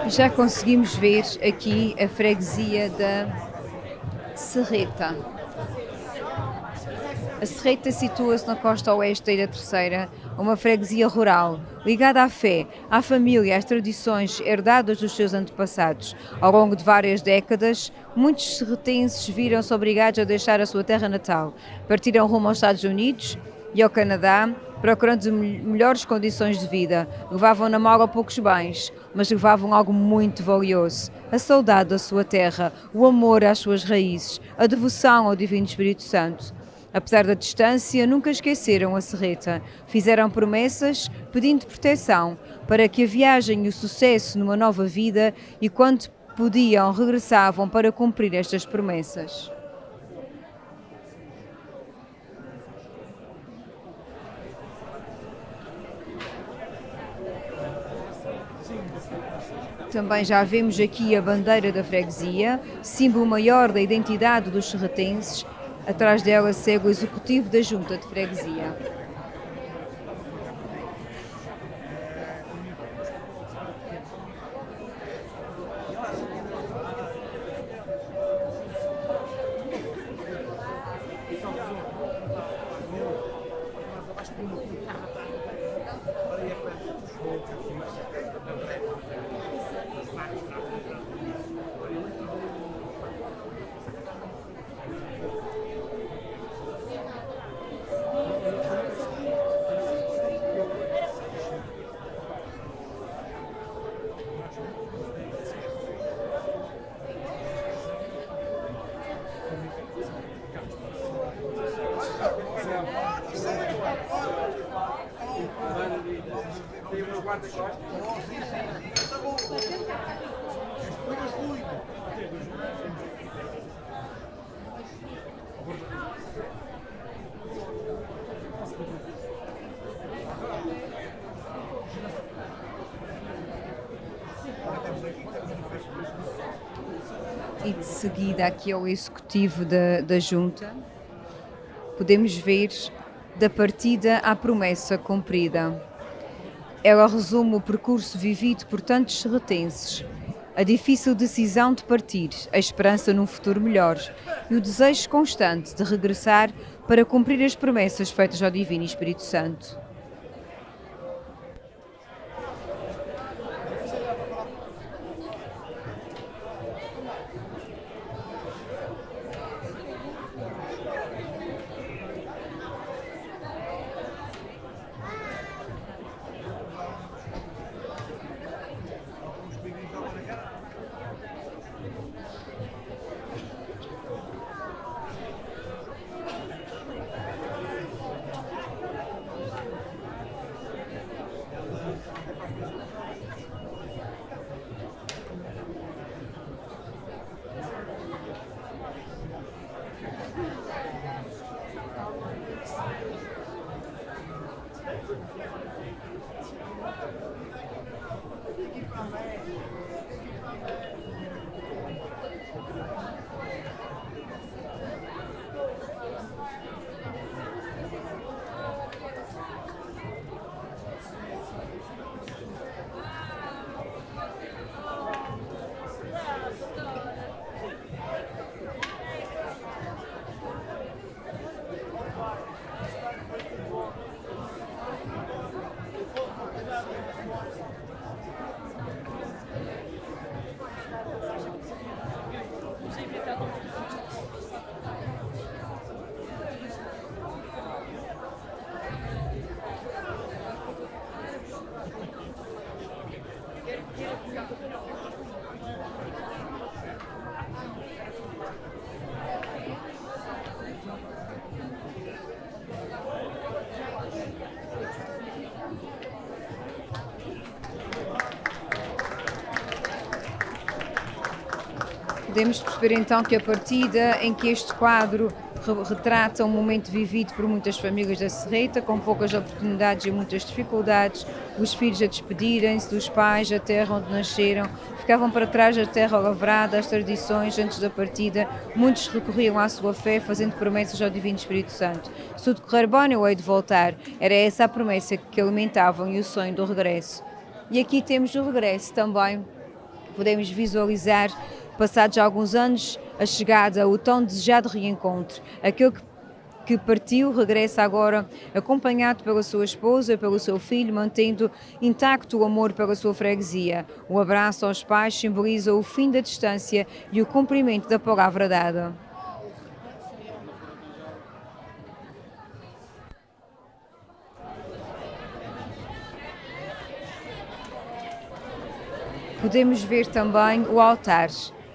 Já conseguimos ver aqui a freguesia da Serreta. A Serreta situa-se na costa oeste da Ilha Terceira, uma freguesia rural, ligada à fé, à família, às tradições herdadas dos seus antepassados. Ao longo de várias décadas, muitos serretenses viram-se obrigados a deixar a sua terra natal. Partiram rumo aos Estados Unidos e ao Canadá, procurando melhores condições de vida. Levavam na mala poucos bens, mas levavam algo muito valioso: a saudade da sua terra, o amor às suas raízes, a devoção ao Divino Espírito Santo. Apesar da distância, nunca esqueceram a Serreta. Fizeram promessas, pedindo proteção, para que a viagem e o sucesso numa nova vida, e quando podiam, regressavam para cumprir estas promessas. Também já vemos aqui a bandeira da freguesia, símbolo maior da identidade dos serretenses. Atrás dela segue o executivo da junta de freguesia. E de seguida aqui ao executivo da junta, podemos ver da partida à promessa cumprida. Ela resume o percurso vivido por tantos serretenses, a difícil decisão de partir, a esperança num futuro melhor e o desejo constante de regressar para cumprir as promessas feitas ao Divino Espírito Santo. Podemos perceber então que a partida em que este quadro retrata um momento vivido por muitas famílias da Serreta, com poucas oportunidades e muitas dificuldades, os filhos a despedirem-se dos pais, a terra onde nasceram, ficavam para trás da terra lavrada, as tradições antes da partida, muitos recorriam à sua fé, fazendo promessas ao Divino Espírito Santo. Se tudo correr bem, eu hei de voltar. Era essa a promessa que alimentavam e o sonho do regresso. E aqui temos o regresso também Podemos visualizar, passados alguns anos, a chegada, o tão desejado reencontro. Aquele que partiu regressa agora acompanhado pela sua esposa, pelo seu filho, mantendo intacto o amor pela sua freguesia. O abraço aos pais simboliza o fim da distância e o cumprimento da palavra dada. Podemos ver também o altar.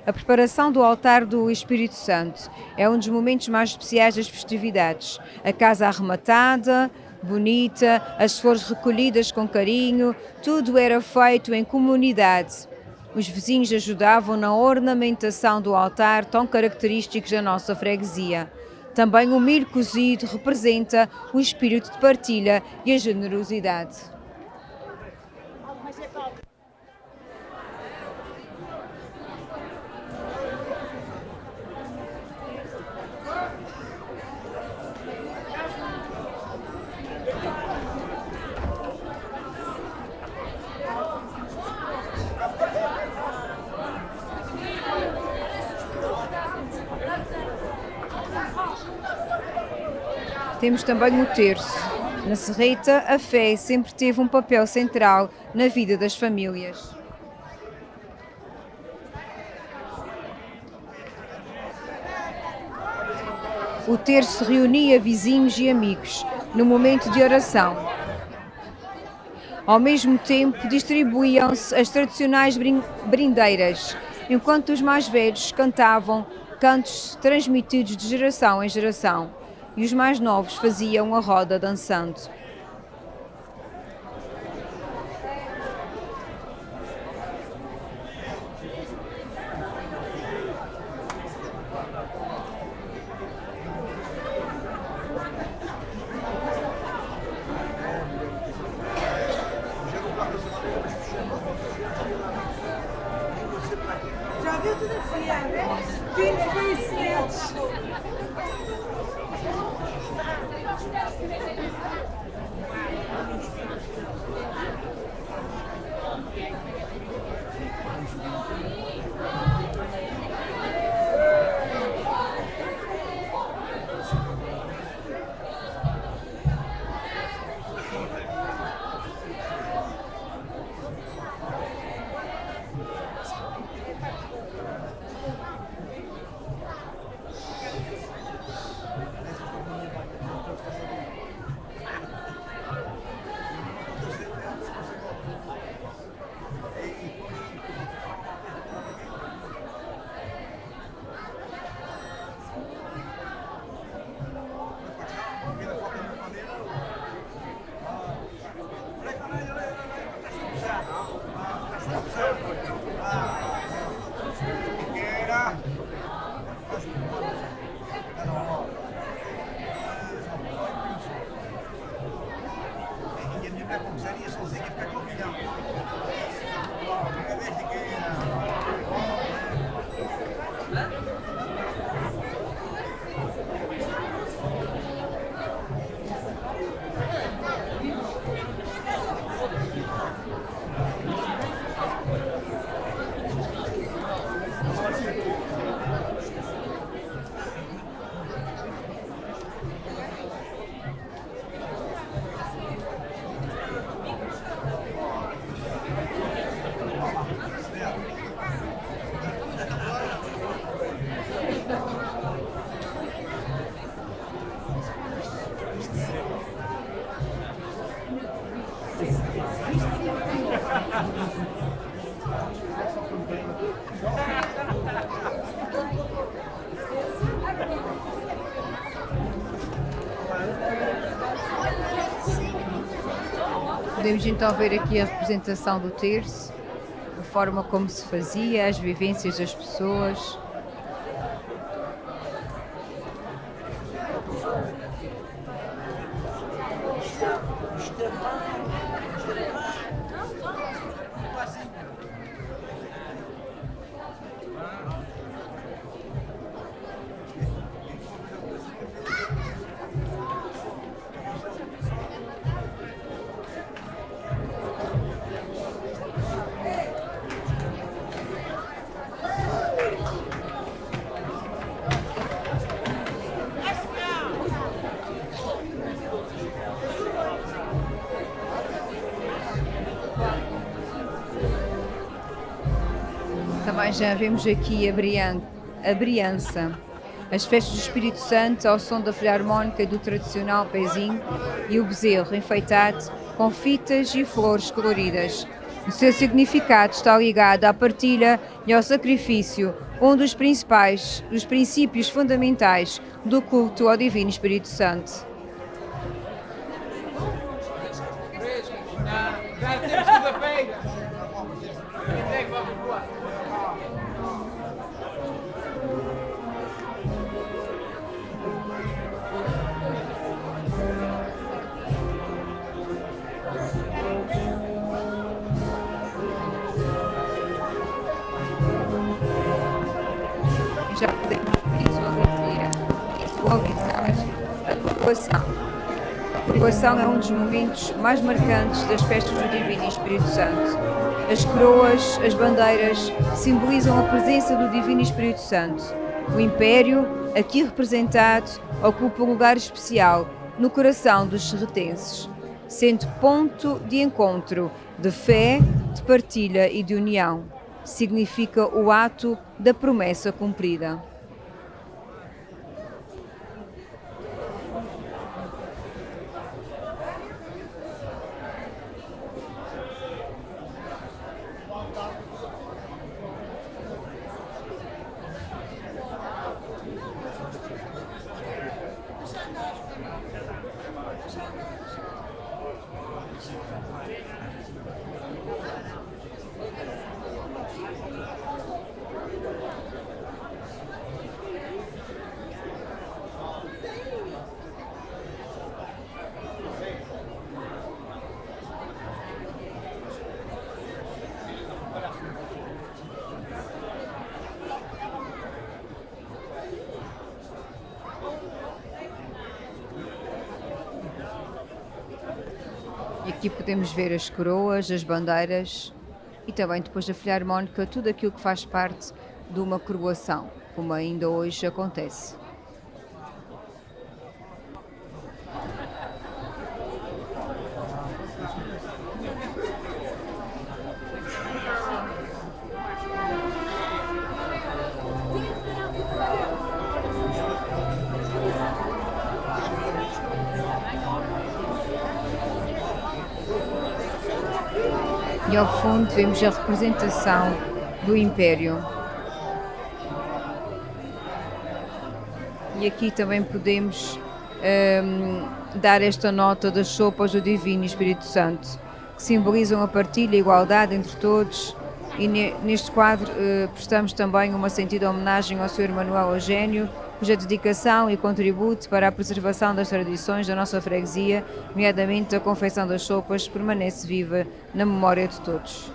A preparação do altar do Espírito Santo é um dos momentos mais especiais das festividades. A casa arrematada, bonita, as flores recolhidas com carinho, tudo era feito em comunidade. Os vizinhos ajudavam na ornamentação do altar, tão característicos da nossa freguesia. Também o milho cozido representa o espírito de partilha e a generosidade. Temos também o terço. Na Serreta, a fé sempre teve um papel central na vida das famílias. O terço reunia vizinhos e amigos no momento de oração. Ao mesmo tempo, distribuíam-se as tradicionais brindeiras, enquanto os mais velhos cantavam cantos transmitidos de geração em geração. E os mais novos faziam a roda dançando. Já viu tudo assim, filhos conhecidos. Podemos então ver aqui a representação do terço, a forma como se fazia, as vivências das pessoas. Mas já vemos aqui a Briança, as festas do Espírito Santo ao som da filarmónica do tradicional pezinho e o bezerro enfeitado com fitas e flores coloridas. O seu significado está ligado à partilha e ao sacrifício, um dos princípios fundamentais do culto ao Divino Espírito Santo. Já temos segunda-feira. Já podemos visualizar a coroação. A coroação é um dos momentos mais marcantes das festas do Divino Espírito Santo. As coroas, as bandeiras, simbolizam a presença do Divino Espírito Santo. O Império, aqui representado, ocupa um lugar especial no coração dos serretenses, sendo ponto de encontro de fé, de partilha e de união. Significa o ato da promessa cumprida. E aqui podemos ver as coroas, as bandeiras e também depois da filarmónica, tudo aquilo que faz parte de uma coroação, como ainda hoje acontece. E ao fundo vemos a representação do Império. E aqui também podemos dar esta nota das sopas do Divino Espírito Santo, que simbolizam a partilha e a igualdade entre todos. E neste quadro prestamos também uma sentida homenagem ao Sr. Manuel Eugênio, cuja dedicação e contributo para a preservação das tradições da nossa freguesia, nomeadamente a confecção das sopas, permanece viva na memória de todos.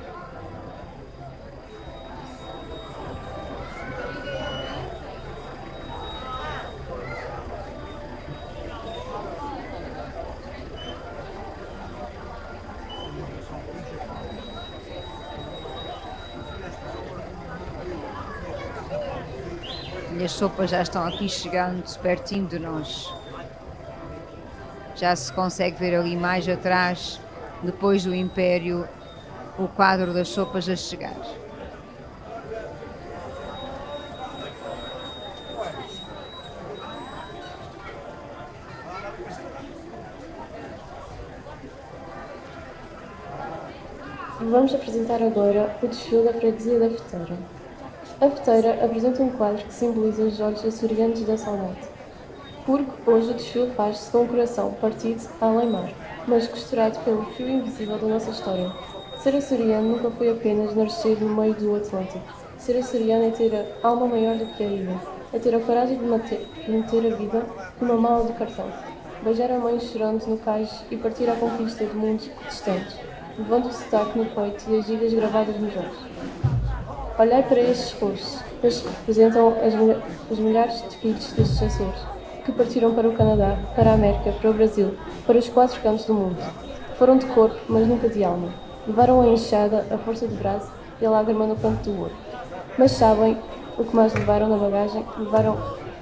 E as sopas já estão aqui chegando pertinho de nós. Já se consegue ver ali mais atrás, depois do Império, o quadro das sopas a chegar. Vamos apresentar agora o desfile da freguesia da Feteira. A Feteira apresenta um quadro que simboliza os olhos açorianos da saudade. Porque hoje o desfile faz-se com o coração partido além mar, mas costurado pelo fio invisível da nossa história. Ser açoriano nunca foi apenas nascer no meio do Atlântico. Ser açoriano é ter a alma maior do que a ilha, é ter a coragem de meter a vida numa mala de cartão, beijar a mãe chorando no cais e partir à conquista de mundos distantes, levando o sotaque no peito e as gírias gravadas nos olhos. Olhai para estes rostos, eles representam as milhares de filhos destes Açores, que partiram para o Canadá, para a América, para o Brasil, para os quatro cantos do mundo. Foram de corpo, mas nunca de alma. Levaram a enxada, a força de braço e a lágrima no canto do olho. Mas sabem o que mais levaram na bagagem? Levaram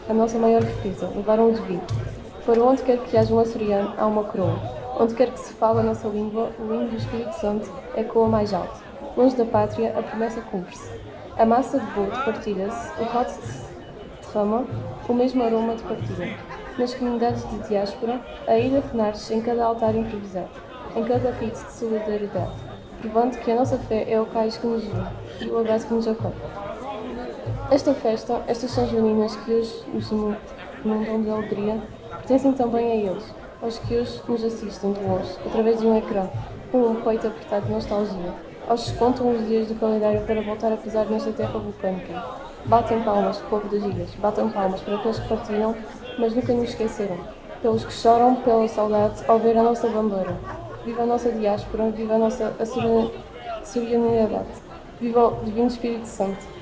a nossa maior riqueza, levaram o devido. Para onde quer que haja um açoriano, há uma coroa. Onde quer que se fale a nossa língua, o hino do Espírito Santo ecoa mais alto. Longe da pátria, a promessa cumpre-se. A massa de bolo partilha-se, o caldo derrama o mesmo aroma de partilha. Nas comunidades de diáspora, a ida renasce em cada altar improvisado, em cada rito de solidariedade, provando que a nossa fé é o cais que nos une e o abraço que nos acolhe. Esta festa, estas São Joaninas que hoje nos inundam de alegria, pertencem também a eles, aos que hoje nos assistem de longe, através de um ecrã, com um peito apertado de nostalgia, aos que contam os dias do calendário para voltar a pisar nesta terra vulcânica. Batem palmas, povo das ilhas, batem palmas para aqueles que partiram, mas nunca nos esqueceram, pelos que choram pela saudade ao ver a nossa bandeira. Viva a nossa diáspora, viva a nossa solidariedade, viva o Divino Espírito Santo.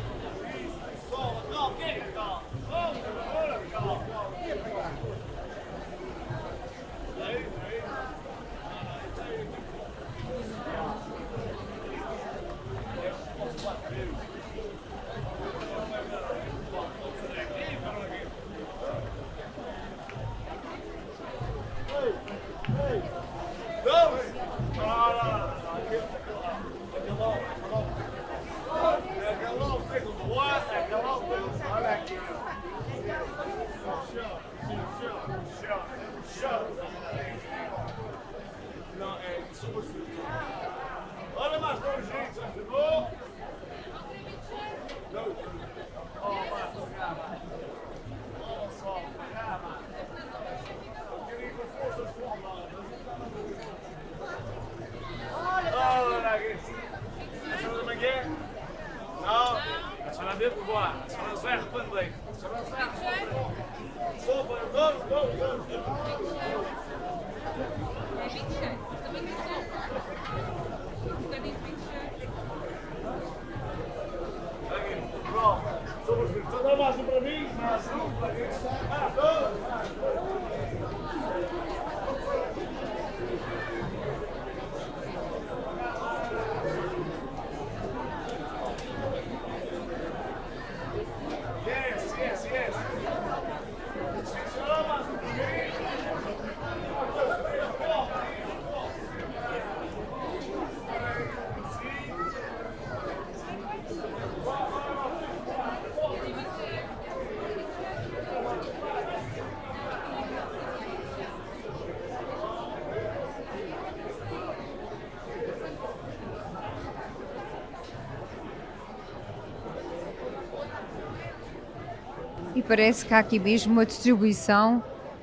E parece que há aqui mesmo uma distribuição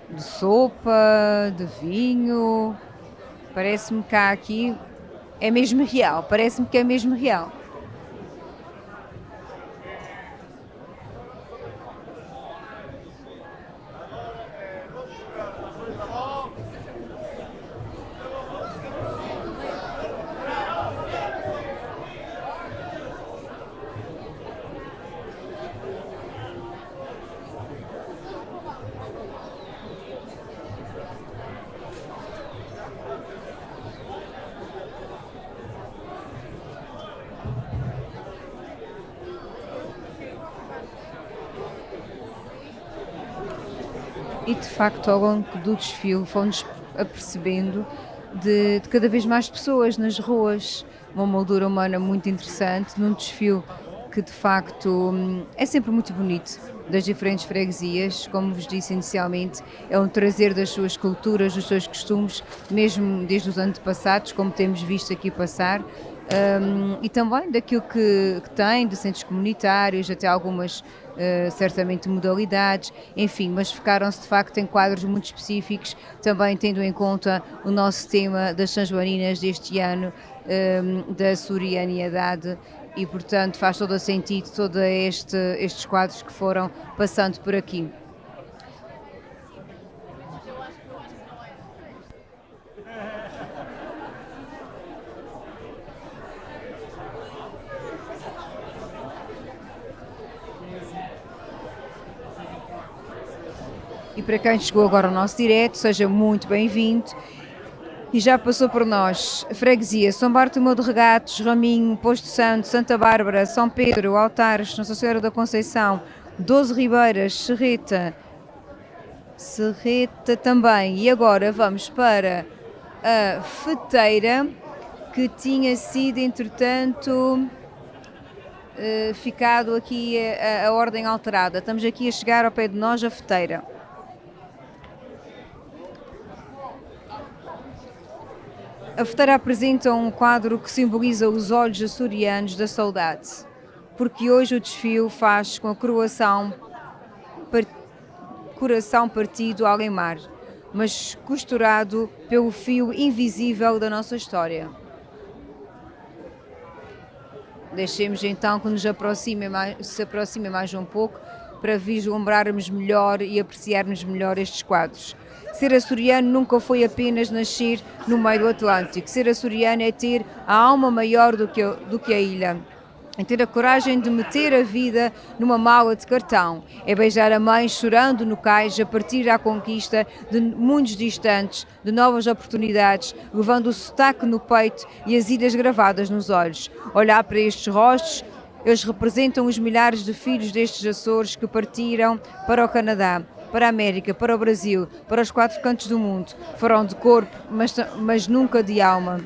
de sopa, de vinho. Parece-me que há aqui. É mesmo real, parece-me que é mesmo real. E de facto, ao longo do desfile, fomos apercebendo de cada vez mais pessoas nas ruas, uma moldura humana muito interessante, num desfile que de facto é sempre muito bonito, das diferentes freguesias, como vos disse inicialmente, é um trazer das suas culturas, dos seus costumes, mesmo desde os antepassados, como temos visto aqui passar, e também daquilo que tem, de centros comunitários, até algumas certamente modalidades, enfim, mas focaram-se de facto em quadros muito específicos, também tendo em conta o nosso tema das São Joaninas deste ano, da surianidade, e portanto faz todo o sentido todos estes quadros que foram passando por aqui. E para quem chegou agora ao nosso direto, seja muito bem-vindo. E já passou por nós Freguesia, São Bartolomeu de Regatos, Raminho, Posto Santo, Santa Bárbara, São Pedro, Altares, Nossa Senhora da Conceição, 12 Ribeiras, Serreta também. E agora vamos para a Feteira, que tinha sido, entretanto, ficado aqui a ordem alterada. Estamos aqui a chegar ao pé de nós a feteira. A feteira apresenta um quadro que simboliza os olhos açorianos da saudade, porque hoje o desfile faz com a coração partido ao mar, mas costurado pelo fio invisível da nossa história. Deixemos então que se aproxime mais um pouco para vislumbrarmos melhor e apreciarmos melhor estes quadros. Ser açoriano nunca foi apenas nascer no meio do Atlântico. Ser açoriano é ter a alma maior do que a ilha. É ter a coragem de meter a vida numa mala de cartão. É beijar a mãe chorando no cais a partir à conquista de mundos distantes, de novas oportunidades, levando o sotaque no peito e as ilhas gravadas nos olhos. Olhar para estes rostos, eles representam os milhares de filhos destes Açores que partiram para o Canadá, para a América, para o Brasil, para os 4 cantos do mundo. Foram de corpo, mas nunca de alma.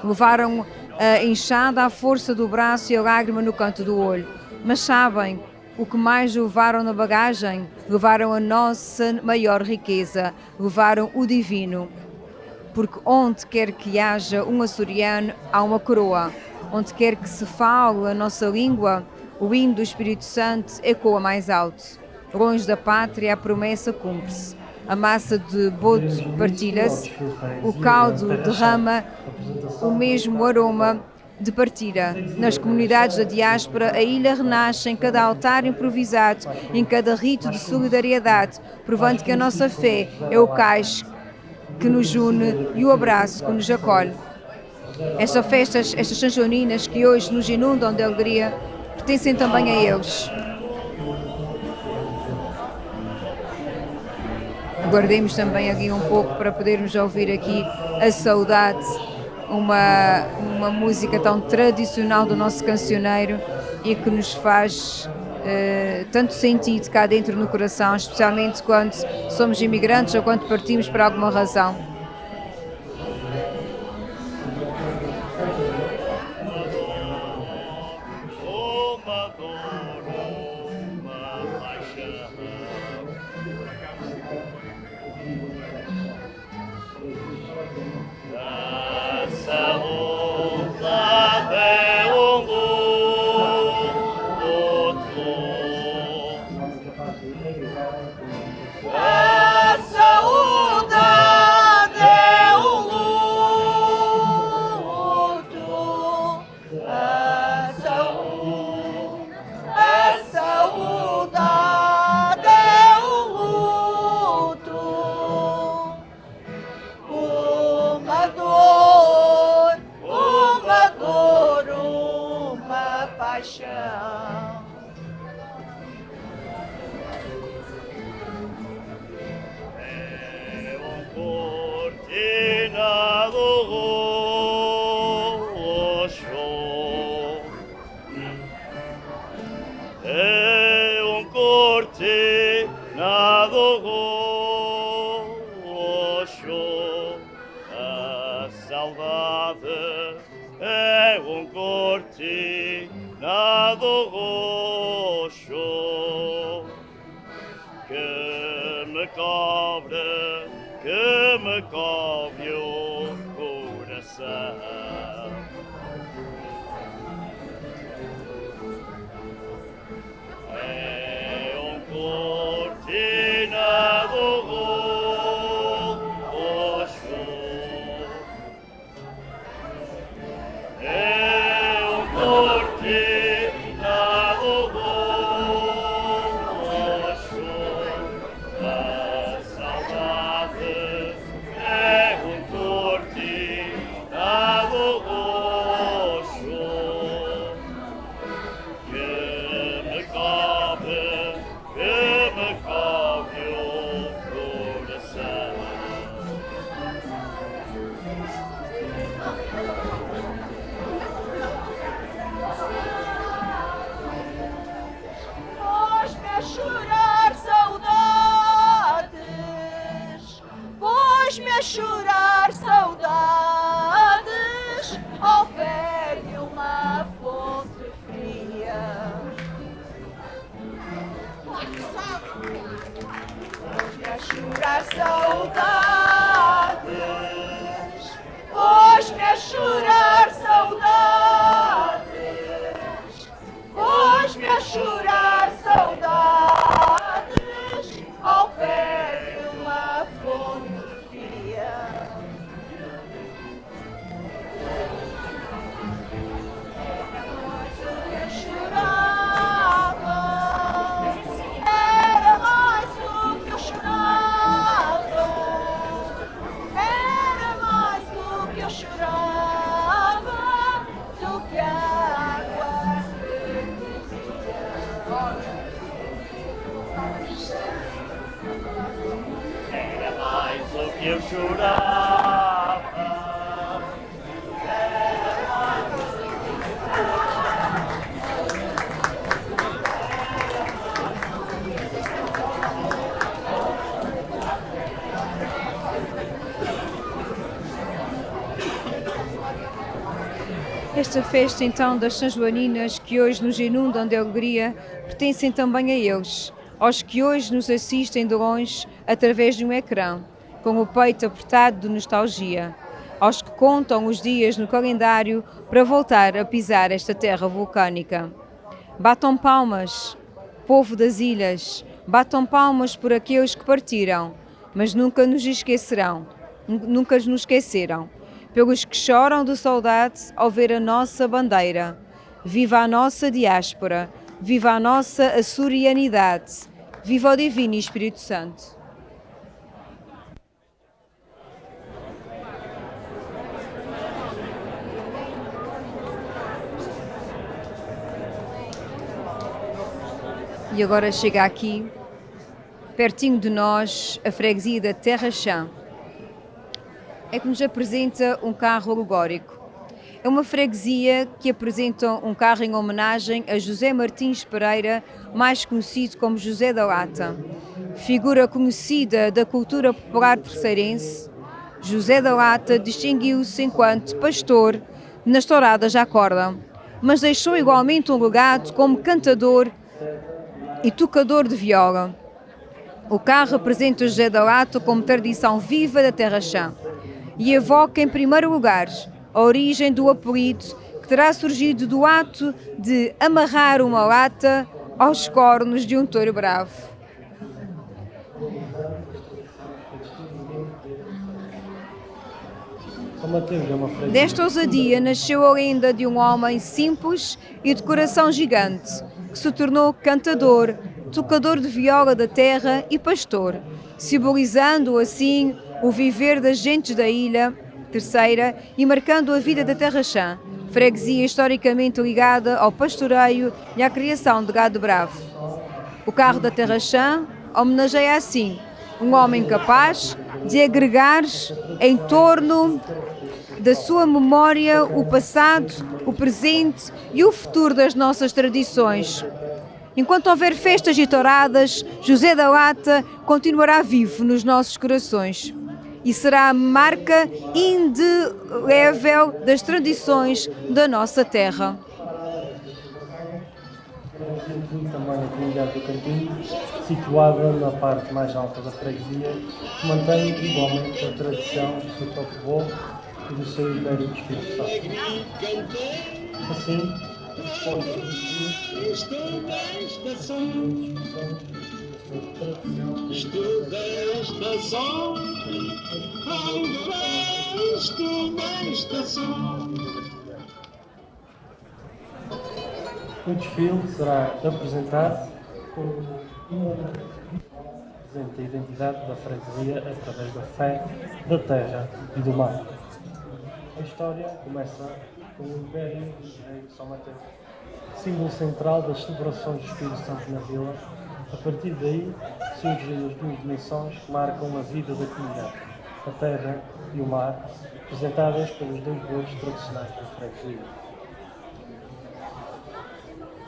Levaram a enxada à força do braço e a lágrima no canto do olho. Mas sabem o que mais levaram na bagagem? Levaram a nossa maior riqueza, levaram o divino. Porque onde quer que haja um açoriano, há uma coroa. Onde quer que se fale a nossa língua, o hino do Espírito Santo ecoa mais alto. Longe da pátria a promessa cumpre-se. A massa de bodo partilha-se, o caldo derrama o mesmo aroma de partida. Nas comunidades da diáspora, a ilha renasce em cada altar improvisado, em cada rito de solidariedade, provando que a nossa fé é o cais que nos une e o abraço que nos acolhe. Estas festas, estas sanjoninas que hoje nos inundam de alegria, pertencem também a eles. Guardemos também aqui um pouco para podermos ouvir aqui a saudade, uma música tão tradicional do nosso cancioneiro e que nos faz tanto sentido cá dentro no coração, especialmente quando somos imigrantes ou quando partimos por alguma razão. Chorar saudades ao pé de uma fonte fria. chorar saudades, pôs-me a chorar saudades, pôs-me a chorar saudades, ao pé de uma fonte fria. Era mais o que eu chorava, era mais o que eu chorava do que a água Era mais o que eu chorava. Esta festa então das São Joaninas, que hoje nos inundam de alegria, pertencem também a eles, aos que hoje nos assistem de longe através de um ecrã, com o peito apertado de nostalgia, aos que contam os dias no calendário para voltar a pisar esta terra vulcânica. Batam palmas, povo das ilhas, batam palmas por aqueles que partiram, mas nunca nos esquecerão, nunca nos esqueceram. Pelos que choram de saudade ao ver a nossa bandeira. Viva a nossa diáspora, viva a nossa açorianidade, viva o Divino Espírito Santo. E agora chega aqui, pertinho de nós, a freguesia da Terra Chã. É que nos apresenta um carro alegórico. É uma freguesia que apresenta um carro em homenagem a José Martins Pereira, mais conhecido como José da Lata. Figura conhecida da cultura popular terceirense, José da Lata distinguiu-se enquanto pastor nas touradas à corda, mas deixou igualmente um legado como cantador e tocador de viola. O carro representa José da Lata como tradição viva da Terra Chã e evoca, em primeiro lugar, a origem do apelido que terá surgido do ato de amarrar uma lata aos cornos de um touro bravo. Desta ousadia nasceu a lenda de um homem simples e de coração gigante, que se tornou cantador, tocador de viola da terra e pastor, simbolizando assim o viver das gentes da Ilha Terceira e marcando a vida da Terra Chã, freguesia historicamente ligada ao pastoreio e à criação de gado bravo. O carro da Terra Chã homenageia assim um homem capaz de agregar em torno da sua memória o passado, o presente e o futuro das nossas tradições. Enquanto houver festas e touradas, José da Lata continuará vivo nos nossos corações e será a marca indelével das tradições da nossa terra. Também a comunidade do Cantinho, situada na parte mais alta da freguesia, que mantém igualmente a tradição do seu próprio povo e do seu Império do Espírito Santo. Assim, Estou nesta estação, ao pé, estou nesta estação. o desfile será apresentado como representa a identidade da freguesia através da fé, da terra e do mar. A história começa com o Império do Rei de São Mateus, símbolo central das celebrações do Espírito Santo na vila. A partir daí surgem as duas dimensões que marcam a vida da comunidade, a terra e o mar, representadas pelos dois bois tradicionais da freguesia.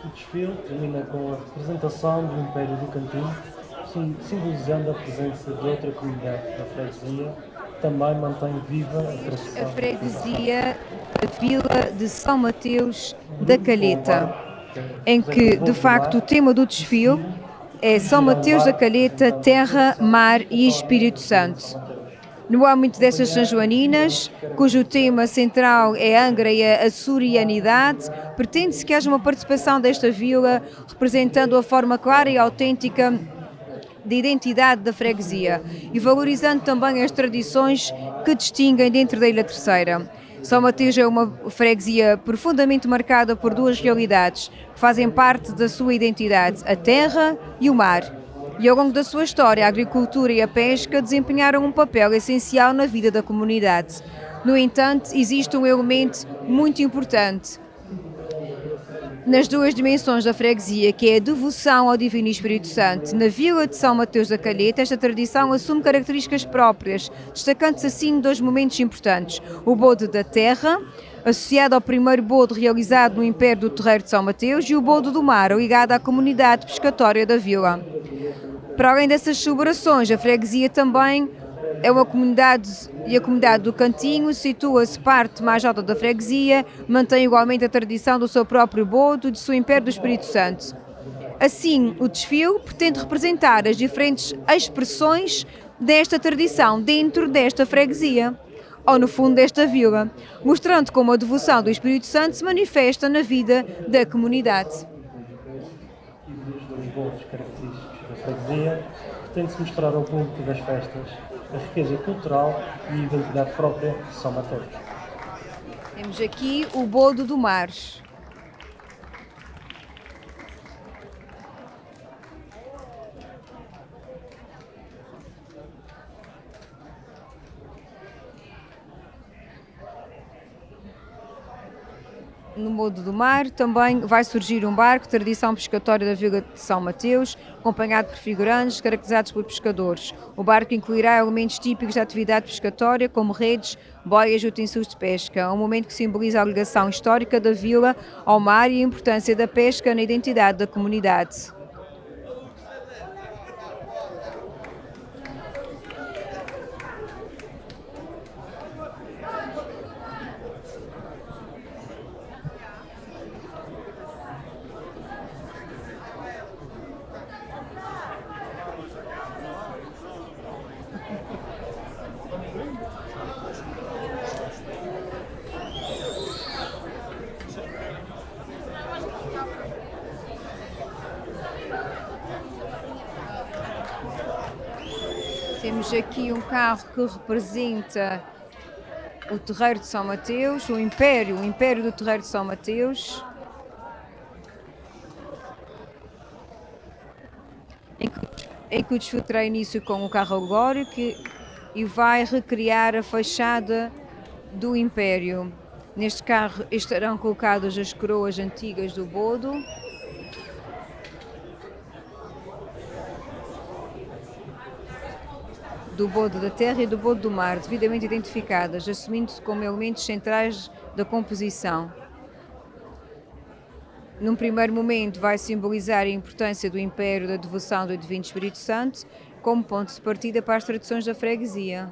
O desfile termina com a representação do Império do Cantinho, simbolizando a presença de outra comunidade da freguesia, que também mantém viva a tradição. A freguesia da Vila de São Mateus da Calheta, em que, de facto, o tema do desfile é São Mateus da Calheta, Terra, Mar e Espírito Santo. No âmbito destas Sanjoaninas, cujo tema central é Angra e a açorianidade, pretende-se que haja uma participação desta vila, representando a forma clara e autêntica de identidade da freguesia e valorizando também as tradições que distinguem dentro da Ilha Terceira. São Mateus é uma freguesia profundamente marcada por duas realidades que fazem parte da sua identidade, a terra e o mar. E ao longo da sua história, a agricultura e a pesca desempenharam um papel essencial na vida da comunidade. No entanto, existe um elemento muito importante nas duas dimensões da freguesia, que é a devoção ao Divino Espírito Santo. Na vila de São Mateus da Calheta, esta tradição assume características próprias, destacando-se assim dois momentos importantes. O bode da terra, associado ao primeiro bode realizado no Império do Terreiro de São Mateus, e o bode do mar, ligado à comunidade pescatória da vila. Para além dessas celebrações, a freguesia também é uma comunidade, e a comunidade do Cantinho situa-se parte mais alta da freguesia, mantém igualmente a tradição do seu próprio bode e do seu Império do Espírito Santo. Assim, o desfile pretende representar as diferentes expressões desta tradição dentro desta freguesia, ou no fundo desta vila, mostrando como a devoção do Espírito Santo se manifesta na vida da comunidade. E dos dois bodes característicos da freguesia, pretende-se mostrar ao público das festas a riqueza cultural e a identidade própria de São Mateus. Temos aqui o bode do mar. No bode do mar também vai surgir um barco, tradição pescatória da vila de São Mateus, acompanhado por figurantes caracterizados por pescadores. O barco incluirá elementos típicos da atividade pescatória, como redes, boias e utensílios de pesca, um momento que simboliza a ligação histórica da vila ao mar e a importância da pesca na identidade da comunidade. Temos aqui um carro que representa o Terreiro de São Mateus, o Império do Terreiro de São Mateus, em que o desfile terá início com o carro alegórico e vai recriar a fachada do Império. Neste carro estarão colocadas as coroas antigas do bodo, do bode da terra e do bode do mar, devidamente identificadas, assumindo-se como elementos centrais da composição. Num primeiro momento vai simbolizar a importância do Império da devoção do Divino Espírito Santo como ponto de partida para as tradições da freguesia.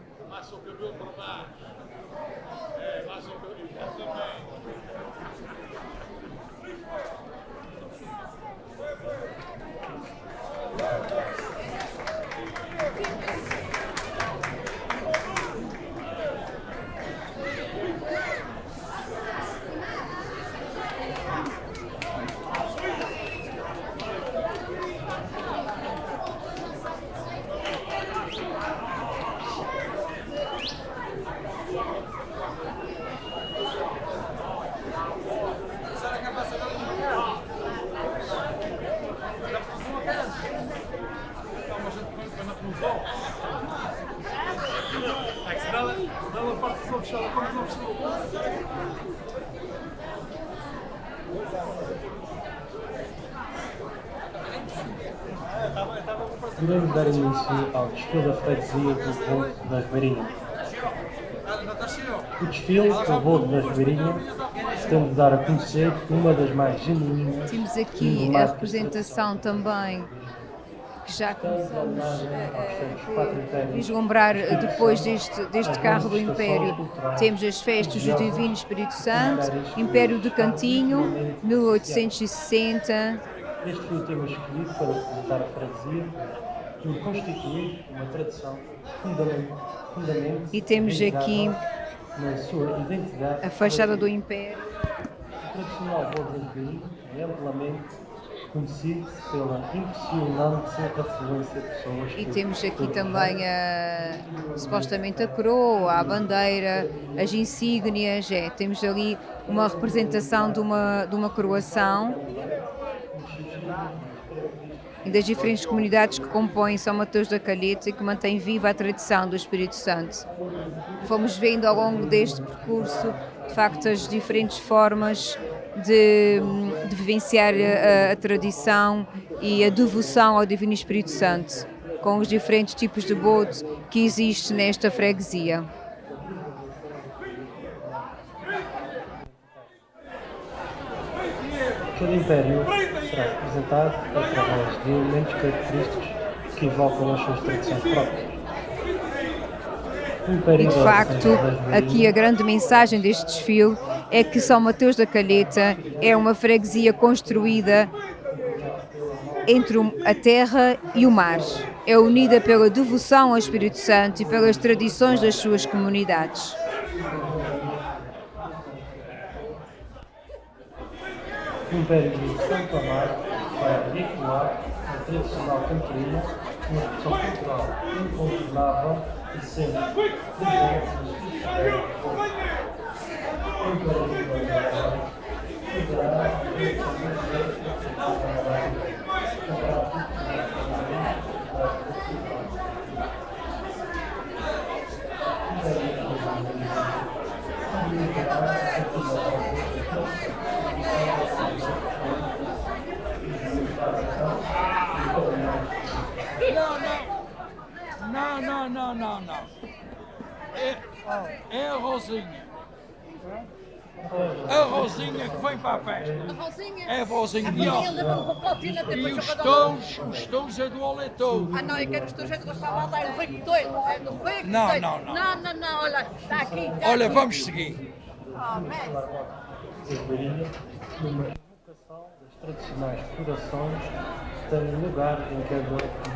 Iremos dar início ao desfile da freguesia do Bode das Beirinhas. O desfile do Bode das Beirinhas pretende dar a conhecer uma das mais genuínas. Temos aqui a representação também, que já começamos a vislumbrar depois deste carro do Império. Temos as festas do Divino Espírito Santo, Império do Cantinho, 1860, Este foi o tema escolhido para representar a freguesia, por constituir uma tradição fundamental E temos aqui na sua identidade. a fachada do Império. O tradicional bolo de Ribeirinho é amplamente conhecido pela impressionante afluência de pessoas. E temos aqui também supostamente a coroa, a bandeira, as insígnias. Temos ali uma representação de uma coroação e das diferentes comunidades que compõem São Mateus da Calheta e que mantém viva a tradição do Espírito Santo. Fomos vendo ao longo deste percurso, de facto, as diferentes formas de vivenciar a tradição e a devoção ao Divino Espírito Santo, com os diferentes tipos de bodo que existe nesta freguesia. Todo o Império será representado através de elementos característicos que evocam as suas tradições próprias. E de facto, aqui a grande mensagem deste desfile é que São Mateus da Calheta é uma freguesia construída entre a terra e o mar. É unida pela devoção ao Espírito Santo e pelas tradições das suas comunidades. O Império de Santo Amaro vai veicular a tradicional cantoria, uma expressão cultural incontornável e sempre presente Não. É a Rosinha. A Rosinha que vem para a festa. A Rosinha? É a Rosinha. leva um pacotinho até E para os tons é do Oletou. Não, eu quero que os teus gente gostar mal, é o rico doido. É do rico Não, doido. não. Não, olha, está aqui. Olha, vamos seguir. Ribeirinha, numa evocação das tradicionais corações que têm lugar em cada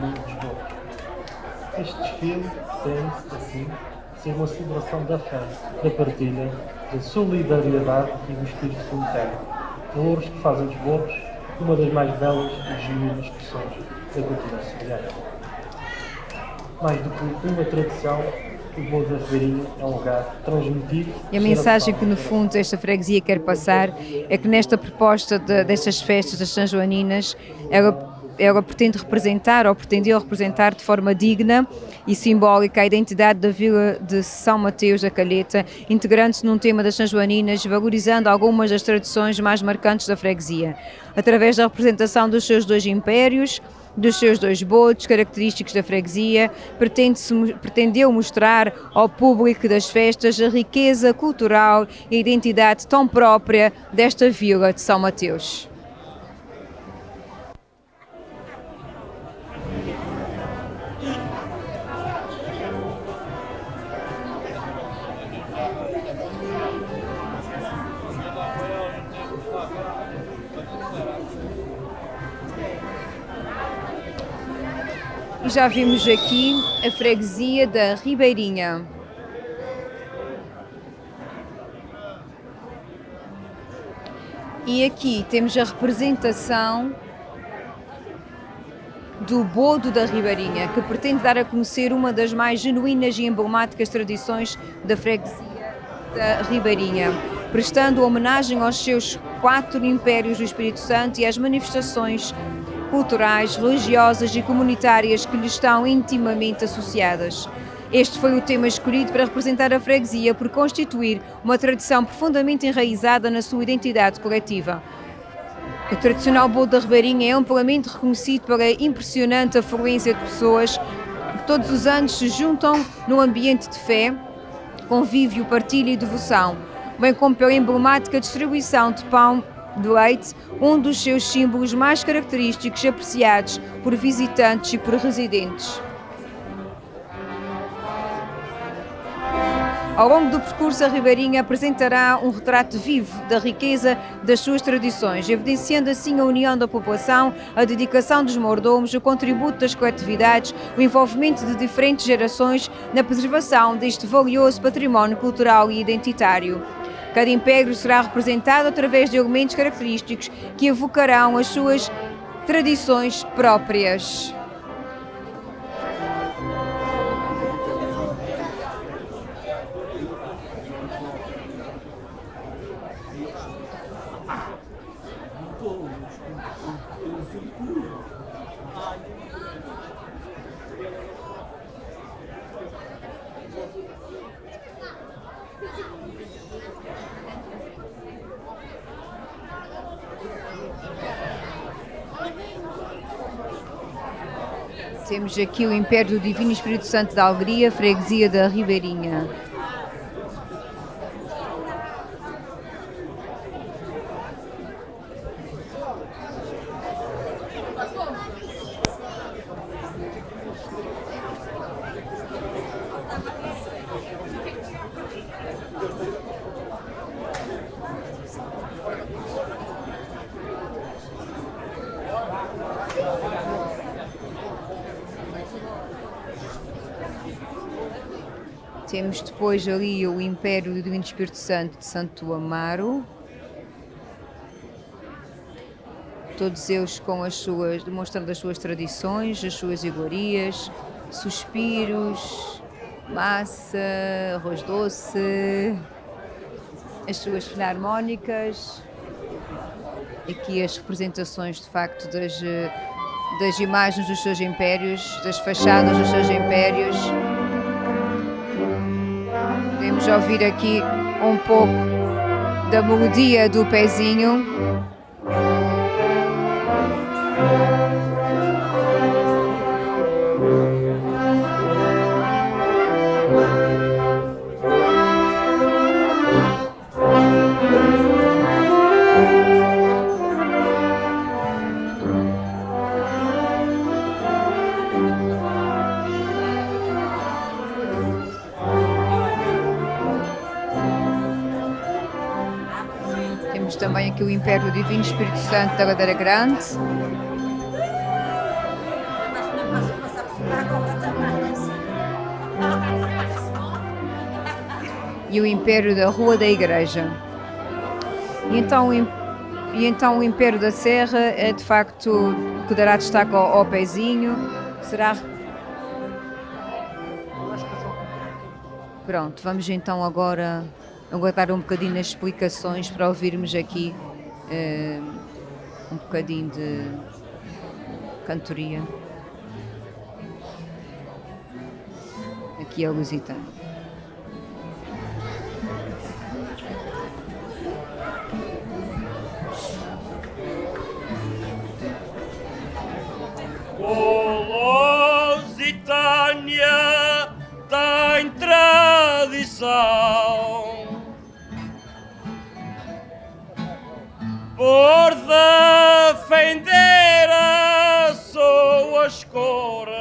um dos votos. Este desfile tem, assim, ser uma celebração da fé, da partilha, da solidariedade e do espírito comunitário. Valores que fazem dos votos uma das mais belas e genuínas expressões da cultura açoriana. Mais do que uma tradição, o bolo da Ribeirinha é um lugar transmitido. E a mensagem que, no fundo, esta freguesia quer passar é que nesta proposta destas festas das São Joaninas, ela pretende representar, ou pretendeu representar de forma digna e simbólica a identidade da vila de São Mateus da Calheta, integrando-se num tema das São Joaninas, valorizando algumas das tradições mais marcantes da freguesia, através da representação dos seus dois impérios, dos seus dois bodos característicos da freguesia. Pretendeu mostrar ao público das festas a riqueza cultural e a identidade tão própria desta vila de São Mateus. E já vimos aqui a freguesia da Ribeirinha. E aqui temos a representação do Bodo da Ribeirinha, que pretende dar a conhecer uma das mais genuínas e emblemáticas tradições da freguesia da Ribeirinha, prestando homenagem aos seus 4 impérios do Espírito Santo e às manifestações culturais, religiosas e comunitárias que lhe estão intimamente associadas. Este foi o tema escolhido para representar a freguesia por constituir uma tradição profundamente enraizada na sua identidade coletiva. O tradicional bolo da Ribeirinha é amplamente reconhecido pela impressionante afluência de pessoas que todos os anos se juntam num ambiente de fé, convívio, partilha e devoção, bem como pela emblemática distribuição de pão de leite, um dos seus símbolos mais característicos apreciados por visitantes e por residentes. Ao longo do percurso, a Ribeirinha apresentará um retrato vivo da riqueza das suas tradições, evidenciando assim a união da população, a dedicação dos mordomos, o contributo das coletividades, o envolvimento de diferentes gerações na preservação deste valioso património cultural e identitário. Cada império será representado através de elementos característicos que evocarão as suas tradições próprias. Temos aqui o Império do Divino Espírito Santo da Alegria, freguesia da Ribeirinha. Temos depois ali o Império do Divino Espírito Santo de Santo Amaro. Todos eles demonstrando as suas tradições, as suas iguarias, suspiros, massa, arroz doce, as suas filarmónicas. Aqui as representações de facto das imagens dos seus impérios, das fachadas dos seus impérios. Podemos ouvir aqui um pouco da melodia do pezinho. Temos também aqui o Império do Divino Espírito Santo da Ladeira Grande. E o Império da Rua da Igreja. E então o Império da Serra é de facto que dará destaque ao pezinho. Será. Pronto, vamos então agora aguardar um bocadinho as explicações para ouvirmos aqui um bocadinho de cantoria. Aqui é o Lusitano. O Lusitânia tem tradição por defender as suas cores,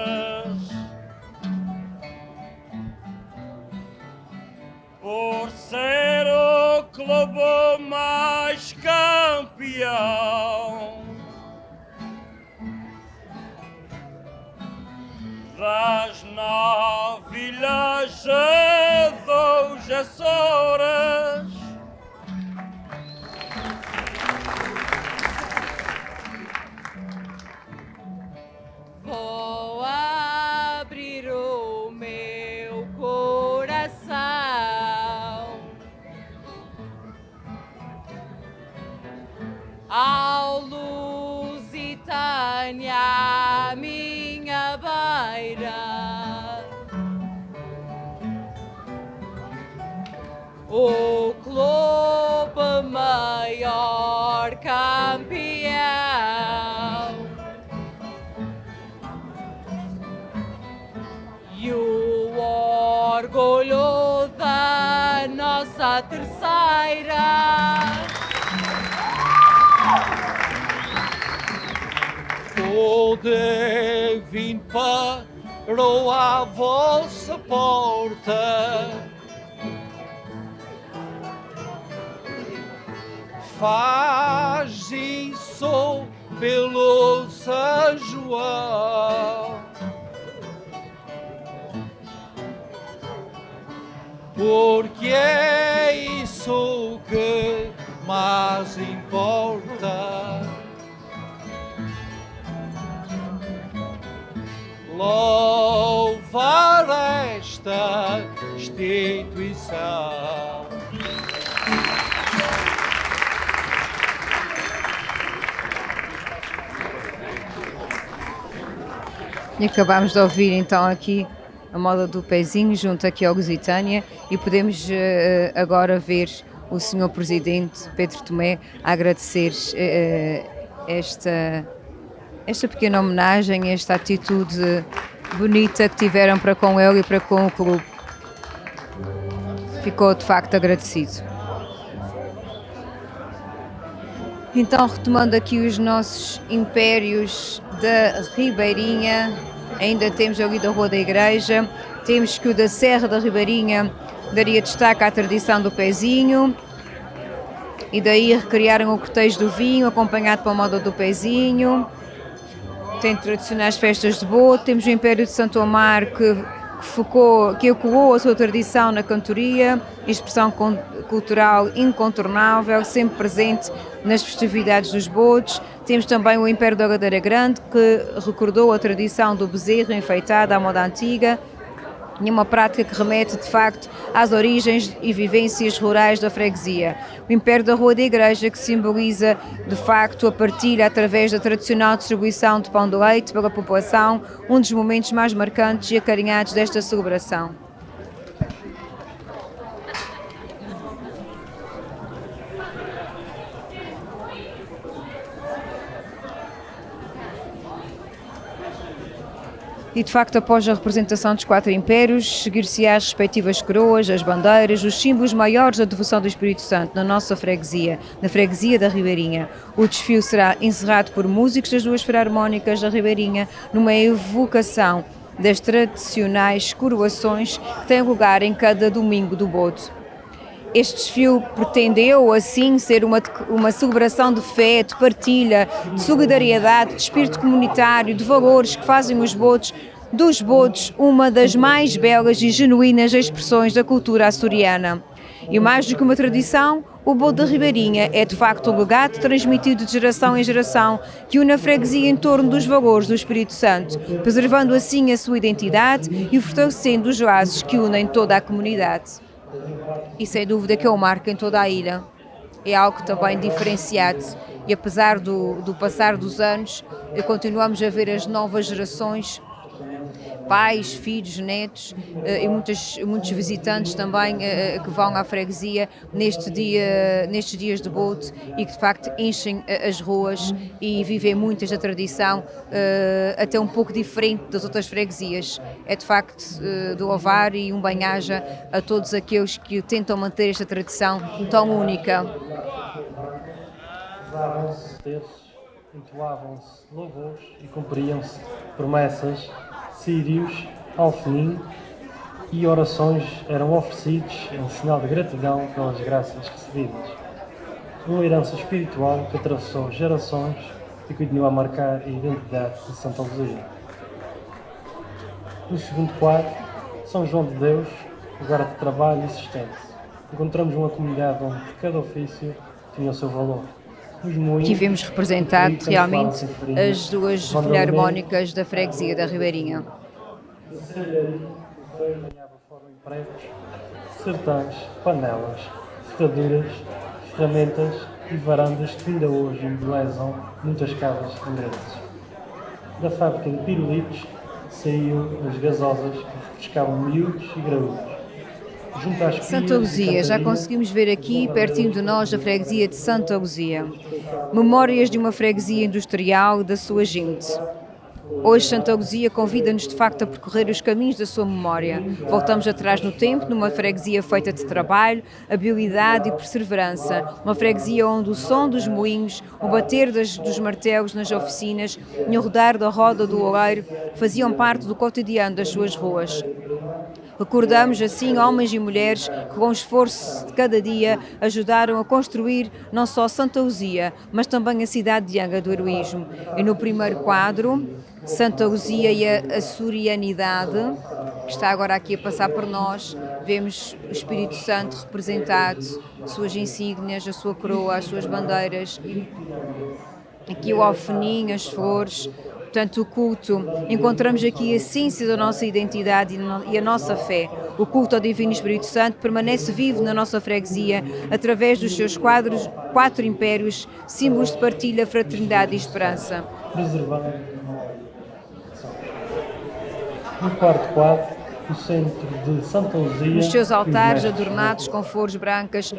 por ser o clube mais campeão das novilhas dos Açores. Vou abrir o meu coração ao Lusitânia, à minha beira, o clube maior campeão. E o orgulho da nossa terceira. Toda vim para a vossa porta, faz isso pelo São João, porque é isso que mais importa. Louvar esta instituição. E acabámos de ouvir então aqui a moda do pezinho junto aqui ao Lusitânia e podemos agora ver o Sr. Presidente Pedro Tomé a agradecer esta pequena homenagem, esta atitude bonita que tiveram para com ele e para com o clube. Ficou de facto agradecido. Então, retomando aqui os nossos impérios da Ribeirinha, ainda temos ali da Rua da Igreja, temos que o da Serra da Ribeirinha daria destaque à tradição do pezinho, e daí recriaram o cortejo do vinho, acompanhado pela moda do pezinho. Tem tradicionais festas de boto, temos o Império de Santo Amaro que ecoou a sua tradição na cantoria, expressão cultural incontornável, sempre presente nas festividades dos botos. Temos também o Império da Ladeira Grande, que recordou a tradição do bezerro enfeitado à moda antiga, e uma prática que remete, de facto, às origens e vivências rurais da freguesia. O Império da Rua da Igreja, que simboliza, de facto, a partilha através da tradicional distribuição de pão de leite pela população, um dos momentos mais marcantes e acarinhados desta celebração. E de facto, após a representação dos 4 impérios, seguir-se-á as respectivas coroas, as bandeiras, os símbolos maiores da devoção do Espírito Santo na nossa freguesia, na freguesia da Ribeirinha. O desfile será encerrado por músicos das 2 filarmónicas da Ribeirinha, numa evocação das tradicionais coroações que têm lugar em cada domingo do Boto. Este desfile pretendeu, assim, ser uma celebração de fé, de partilha, de solidariedade, de espírito comunitário, de valores que fazem dos botos uma das mais belas e genuínas expressões da cultura açoriana. E mais do que uma tradição, o Boto da Ribeirinha é de facto um legado transmitido de geração em geração que une a freguesia em torno dos valores do Espírito Santo, preservando assim a sua identidade e fortalecendo os laços que unem toda a comunidade. E sem dúvida que é um marco em toda a ilha, é algo também diferenciado, e apesar do passar dos anos, continuamos a ver as novas gerações, pais, filhos, netos e muitos visitantes também que vão à freguesia nestes dias de Boto e que de facto enchem as ruas e vivem muito esta tradição, até um pouco diferente das outras freguesias. É de facto de louvar e um bem-aja a todos aqueles que tentam manter esta tradição tão única. Usavam-se terços, entoavam-se louvores e cumpriam-se promessas, círios, alfenim e orações eram oferecidos em sinal de gratidão pelas graças recebidas. Uma herança espiritual que atravessou gerações e continua a marcar a identidade de Santa Luzia. No segundo quadro, São João de Deus, lugar de trabalho e sustento. Encontramos uma comunidade onde cada ofício tinha o seu valor. Aqui vemos representado realmente as 2 filarmónicas da freguesia da Ribeirinha. Sertões, panelas, ferraduras, ferramentas e varandas que ainda hoje embelezam muitas casas ingleses. Da fábrica de pirulitos saíam as gasosas que refrescavam miúdos e graúdos. Santa Luzia, já conseguimos ver aqui, pertinho de nós, a freguesia de Santa Luzia. Memórias de uma freguesia industrial e da sua gente. Hoje Santa Luzia convida-nos de facto a percorrer os caminhos da sua memória. Voltamos atrás no tempo, numa freguesia feita de trabalho, habilidade e perseverança. Uma freguesia onde o som dos moinhos, o bater dos martelos nas oficinas e o rodar da roda do oleiro faziam parte do cotidiano das suas ruas. Recordamos assim homens e mulheres que com o esforço de cada dia ajudaram a construir não só Santa Luzia, mas também a cidade de Anga do Heroísmo. E no primeiro quadro, Santa Luzia e a açorianidade, que está agora aqui a passar por nós, vemos o Espírito Santo representado, suas insígnias, a sua coroa, as suas bandeiras, aqui o alfenim, as flores, portanto o culto. Encontramos aqui a essência da nossa identidade e a nossa fé. O culto ao Divino Espírito Santo permanece vivo na nossa freguesia através dos seus quadros, 4 impérios, símbolos de partilha, fraternidade e esperança. Preservando. No quarto quadro, o centro de Santa Luzia. Nos seus e os altares mestres. adornados com flores brancas,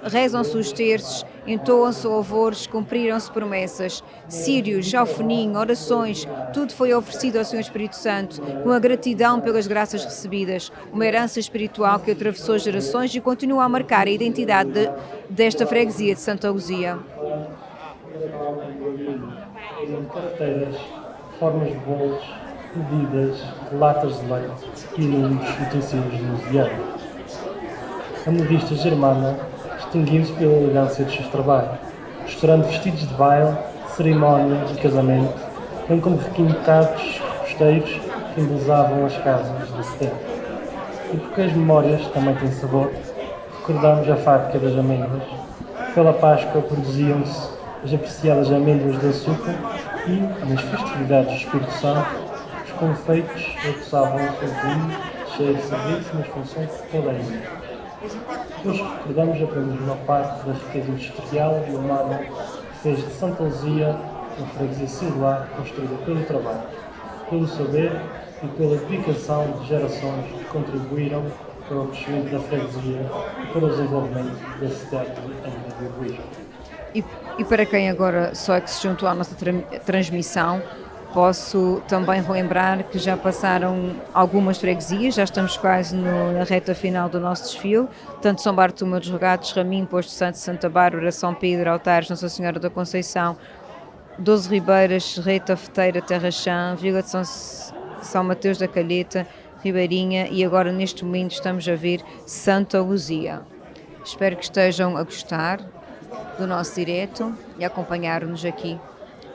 rezam-se os terços, entoam-se louvores, cumpriram-se promessas. Sírios, alfenim, orações, tudo foi oferecido ao Senhor Espírito Santo, com a gratidão pelas graças recebidas, uma herança espiritual que atravessou gerações e continua a marcar a identidade desta freguesia de Santa Luzia. Carteiras, formas de bolos, bebidas, latas de leite e inúmeros utensílios de museano. A modista germana distinguiu-se pela elegância dos seus trabalhos, misturando vestidos de baile, cerimónia e casamento, bem como requintados costeiros que embelezavam as casas desse tempo. E porque as memórias também têm sabor, recordamos a fábrica das amêndoas. Pela Páscoa produziam-se as apreciadas amêndoas de açúcar e, nas festividades do Espírito Santo, os confeitos adoçavam-se o vinho, cheio de serviço nas funções de toda a ilha. Hoje recordamos apenas uma parte da riqueza industrial e humana que fez de Santa Luzia uma freguesia singular construída pelo trabalho, pelo saber e pela dedicação de gerações que contribuíram para o crescimento da freguesia e para o desenvolvimento da cidade de Anga do Heroísmo. E para quem agora só é que se juntou à nossa transmissão, posso também relembrar que já passaram algumas freguesias, já estamos quase na reta final do nosso desfile, tanto São Bartolomeu dos Regatos, Ramim, Posto Santo, Santa Bárbara, São Pedro, Altares, Nossa Senhora da Conceição, 12 Ribeiras, Reta, Feteira, Terra Chã, Vila de São Mateus da Calheta, Ribeirinha e agora neste momento estamos a ver Santa Luzia. Espero que estejam a gostar do nosso direto e acompanhar-nos aqui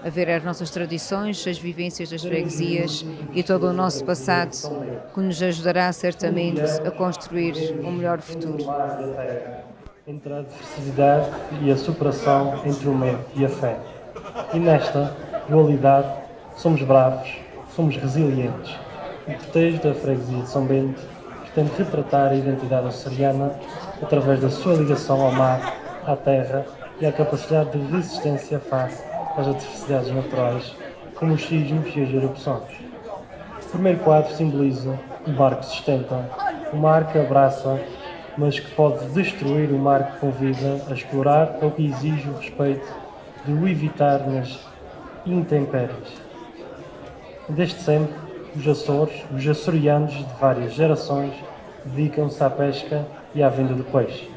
a ver as nossas tradições, as vivências das freguesias e todo o nosso passado que nos ajudará certamente a construir um melhor futuro. Entre a adversidade e a superação, entre o medo e a fé. E nesta dualidade somos bravos, somos resilientes. O cortejo da freguesia de São Bento pretende retratar a identidade açoriana através da sua ligação ao mar, à terra e à capacidade de resistência face às adversidades naturais, como os sismos e as erupções. O primeiro quadro simboliza o mar que sustenta, o mar que abraça, mas que pode destruir o mar que convida a explorar ou que exige o respeito de o evitar nas intempéries. Desde sempre, os Açores, os açorianos de várias gerações, dedicam-se à pesca e à venda de peixe.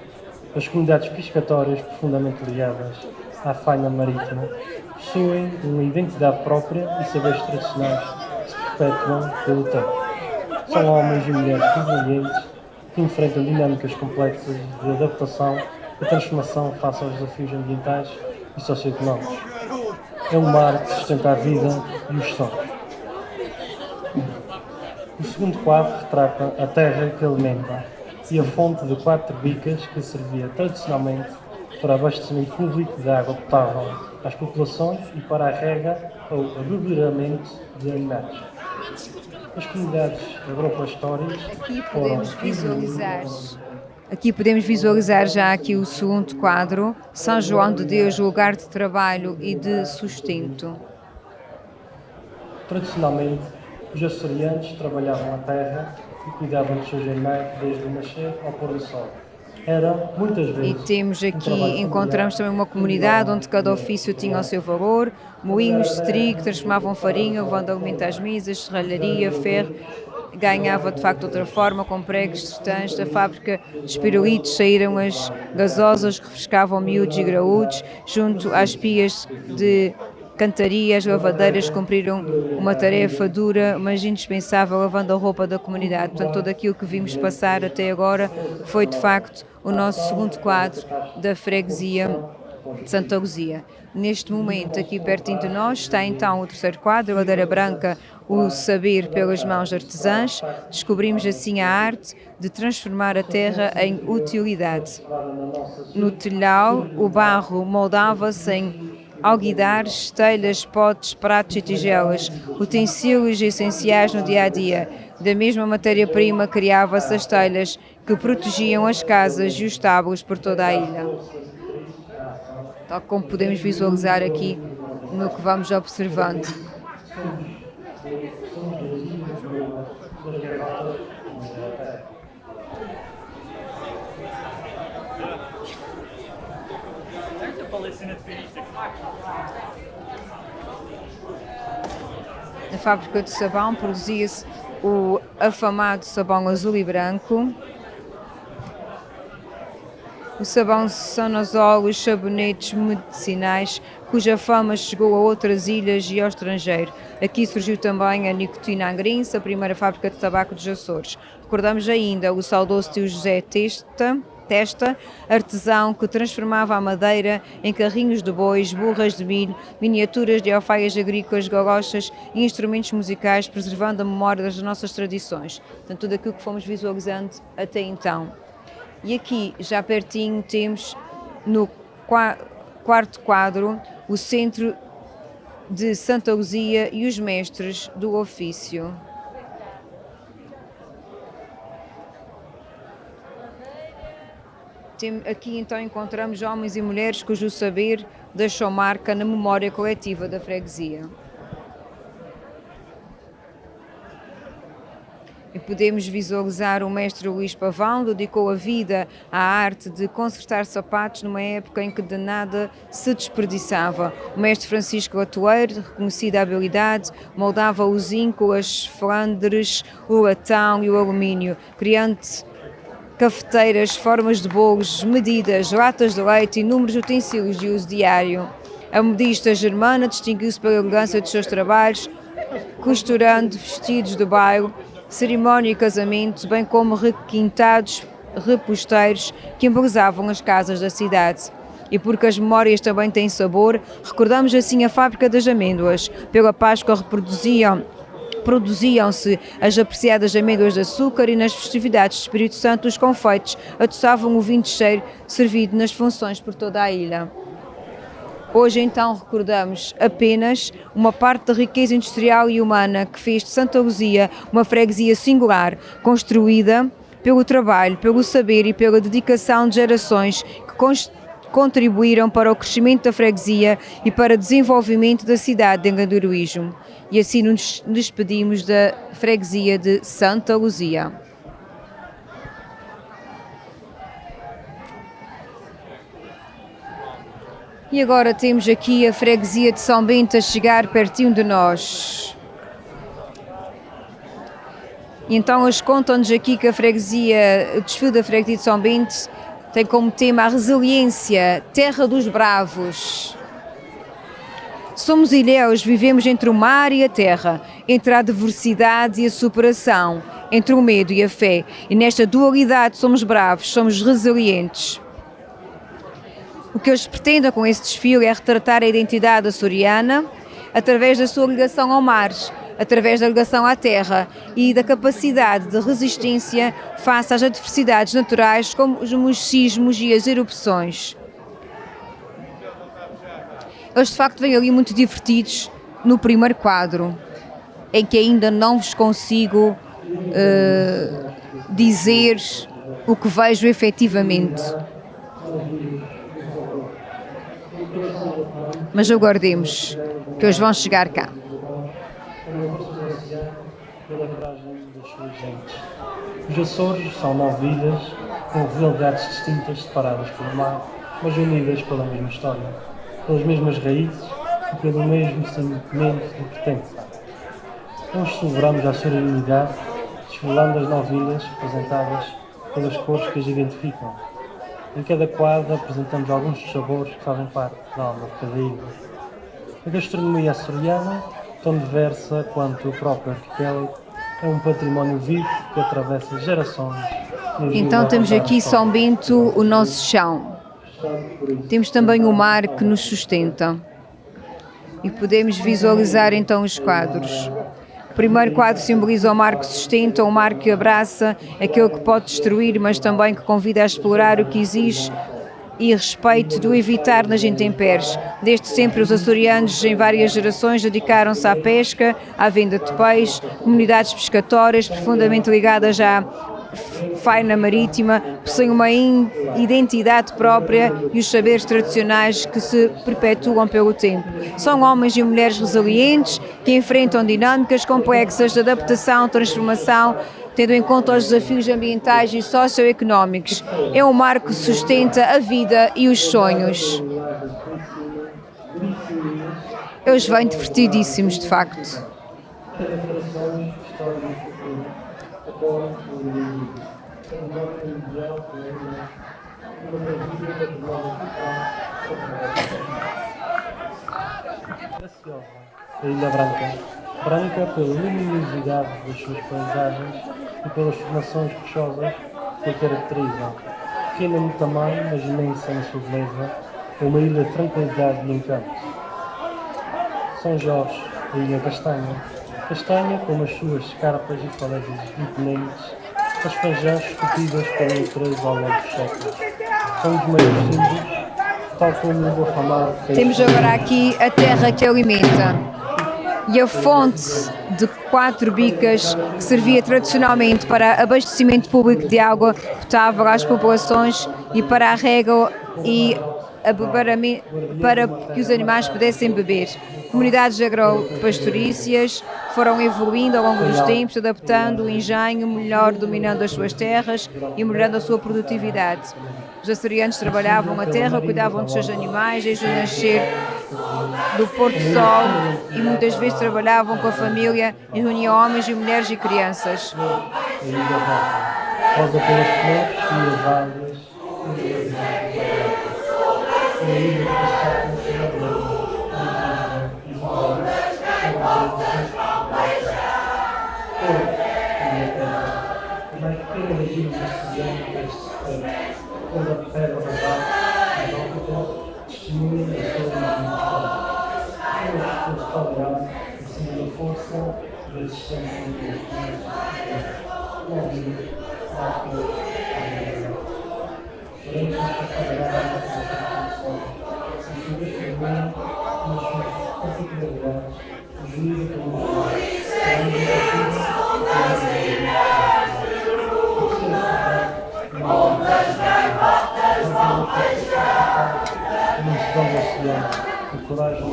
As comunidades pescatórias profundamente ligadas à faina marítima possuem uma identidade própria e saberes tradicionais que se perpetuam pelo tempo. São homens e mulheres resilientes que enfrentam dinâmicas complexas de adaptação e transformação face aos desafios ambientais e socioeconómicos. É um mar que sustenta a vida e os sonhos. O segundo quadro retrata a terra que alimenta e a fonte de 4 bicas que servia tradicionalmente para abastecimento público de água potável às populações e para a rega ou abeberamento de animais. As comunidades agropastórias Aqui podemos visualizar já aqui o segundo quadro, São João de Deus, lugar de trabalho e de sustento. Tradicionalmente, os açorianos trabalhavam a terra e cuidavam dos seus animais desde o nascer ao pôr do sol. Era, muitas E vezes, temos um trabalho aqui, familiar. encontramos também uma comunidade onde cada ofício tinha o seu valor, moinhos de trigo, transformavam farinha, levando alimento às mesas, serralharia, ferro, ganhava de facto outra forma, com pregos distantes da fábrica de espirulitos saíram as gasosas que refrescavam miúdos e graúdos, junto às pias de cantarias, lavadeiras cumpriram uma tarefa dura, mas indispensável, lavando a roupa da comunidade. Portanto, tudo aquilo que vimos passar até agora foi, de facto, o nosso segundo quadro da freguesia de Santa Luzia. Neste momento, aqui pertinho de nós, está então o terceiro quadro, a Ladeira Branca, o saber pelas mãos artesãs. Descobrimos assim a arte de transformar a terra em utilidade. No telhau, o barro moldava-se em alguidares, telhas, potes, pratos e tigelas, utensílios essenciais no dia-a-dia. Da mesma matéria-prima criava-se as telhas que protegiam as casas e os estábulos por toda a ilha. Tal como podemos visualizar aqui no que vamos observando. Na fábrica de sabão produzia-se o afamado sabão azul e branco, o sabão Sonazol e os sabonetes medicinais, cuja fama chegou a outras ilhas e ao estrangeiro. Aqui surgiu também a Nicotina Angrense, a primeira fábrica de tabaco dos Açores. Recordamos ainda o saudoso tio José Testa, artesão que transformava a madeira em carrinhos de bois, burras de milho, miniaturas de alfaias agrícolas, galochas e instrumentos musicais, preservando a memória das nossas tradições. Portanto, tudo aquilo que fomos visualizando até então. E aqui, já pertinho, temos no quarto quadro o Centro de Santa Luzia e os mestres do ofício. Aqui então encontramos homens e mulheres cujo saber deixou marca na memória coletiva da freguesia. E podemos visualizar o mestre Luís Pavão, dedicou a vida à arte de consertar sapatos numa época em que de nada se desperdiçava. O mestre Francisco Latoeiro, de reconhecida habilidade, moldava o zinco, as flandres, o latão e o alumínio, criando cafeteiras, formas de bolos, medidas, latas de leite e inúmeros utensílios de uso diário. A modista germana distinguiu-se pela elegância dos seus trabalhos, costurando vestidos de baile, cerimónia e casamento, bem como requintados reposteiros que embelezavam as casas da cidade. E porque as memórias também têm sabor, recordamos assim a fábrica das amêndoas. Pela Páscoa produziam-se as apreciadas amêndoas de açúcar e nas festividades de Espírito Santo os confeitos adoçavam o vinho de cheiro servido nas funções por toda a ilha. Hoje então recordamos apenas uma parte da riqueza industrial e humana que fez de Santa Luzia uma freguesia singular, construída pelo trabalho, pelo saber e pela dedicação de gerações que contribuíram para o crescimento da freguesia e para o desenvolvimento da cidade de Engadoruísmo. E assim nos despedimos da freguesia de Santa Luzia. E agora temos aqui a freguesia de São Bento a chegar pertinho de nós. E então eles contam-nos aqui que o desfile da freguesia de São Bento tem como tema a resiliência, terra dos bravos. Somos ilhéus, vivemos entre o mar e a terra, entre a adversidade e a superação, entre o medo e a fé. E nesta dualidade somos bravos, somos resilientes. O que eles pretendem com esse desfile é retratar a identidade açoriana através da sua ligação ao mar, através da ligação à terra e da capacidade de resistência face às adversidades naturais como os sismos e as erupções. Eles de facto vêm ali muito divertidos no primeiro quadro, em que ainda não vos consigo dizer o que vejo efetivamente. Mas aguardemos que eles vão chegar cá. Pela coragem das suas gentes. Os Açores são 9 ilhas com realidades distintas, separadas pelo mar, mas unidas pela mesma história, pelas mesmas raízes e pelo mesmo sentimento de pertença. Nós celebramos a solenidade desfilando as 9 ilhas representadas pelas cores que as identificam. Em cada quadro apresentamos alguns dos sabores que fazem parte da alma de cada ilha. A gastronomia açoriana, tão diversa quanto o próprio arquipélago, é um património vivo que atravessa gerações. Então temos aqui São Bento, o nosso chão. Temos também o mar que nos sustenta. E podemos visualizar então os quadros. O primeiro quadro simboliza o mar que sustenta, o mar que abraça, aquele que pode destruir, mas também que convida a explorar o que existe e respeito do evitar nas intempéries. Desde sempre os açorianos, em várias gerações, dedicaram-se à pesca, à venda de peixe, comunidades pescatórias profundamente ligadas à faina marítima, possuem uma identidade própria e os saberes tradicionais que se perpetuam pelo tempo. São homens e mulheres resilientes que enfrentam dinâmicas complexas de adaptação, transformação, tendo em conta os desafios ambientais e socioeconómicos. É um mar que sustenta a vida e os sonhos. Eu os venho divertidíssimos, de facto. A Ilha Branca. Branca pela luminosidade das suas paisagens e pelas formações rochosas que a caracterizam. Pequena no tamanho, mas imensa na sua beleza, é uma ilha de tranquilidade e encanto. São Jorge, a Ilha Castanha. Castanha, com as suas escarpas e falésias imponentes, as fanjãs esculpidas pela natureza ao longo dos séculos. São os maiores símbolos, tal como o afamado. Temos agora aqui a terra que alimenta. E a fonte de 4 bicas que servia tradicionalmente para abastecimento público de água potável às populações e para a rega e para que os animais pudessem beber. Comunidades agropastorícias foram evoluindo ao longo dos tempos, adaptando o engenho, melhor dominando as suas terras e melhorando a sua produtividade. Os açorianos trabalhavam a terra, cuidavam dos seus animais desde o nascer do pôr do sol e muitas vezes trabalhavam com a família e reuniam homens e mulheres e crianças. A Ilha Rosa, rosa pelas flores e as águas. A ilha que está considerada mais pequena das ilhas açorianas, quando a pedra da barra, testemunha da sua imaginação. É uma história em cima da força da existência da vida, porém, esta sagrada da sua nas suas particularidades, juízo pelo imensidão do oceano, a coragem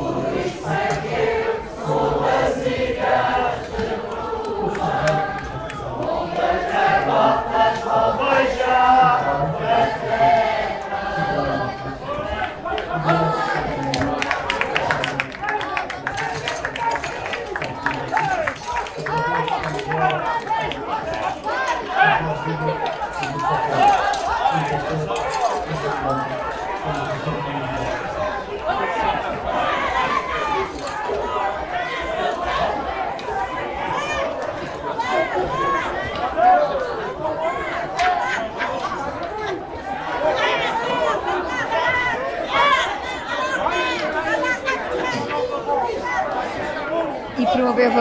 E promoveu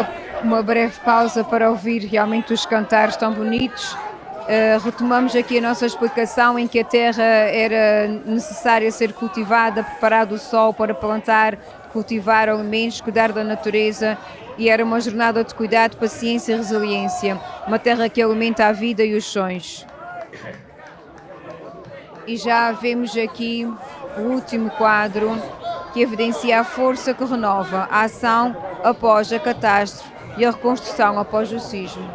uma breve pausa para ouvir realmente os cantares tão bonitos. Retomamos aqui a nossa explicação em que a terra era necessária ser cultivada, preparado o sol para plantar, cultivar alimentos, cuidar da natureza, e era uma jornada de cuidado, paciência e resiliência, uma terra que alimenta a vida e os sonhos. E já vemos aqui o último quadro que evidencia a força que renova, a ação após a catástrofe e a reconstrução após o sismo.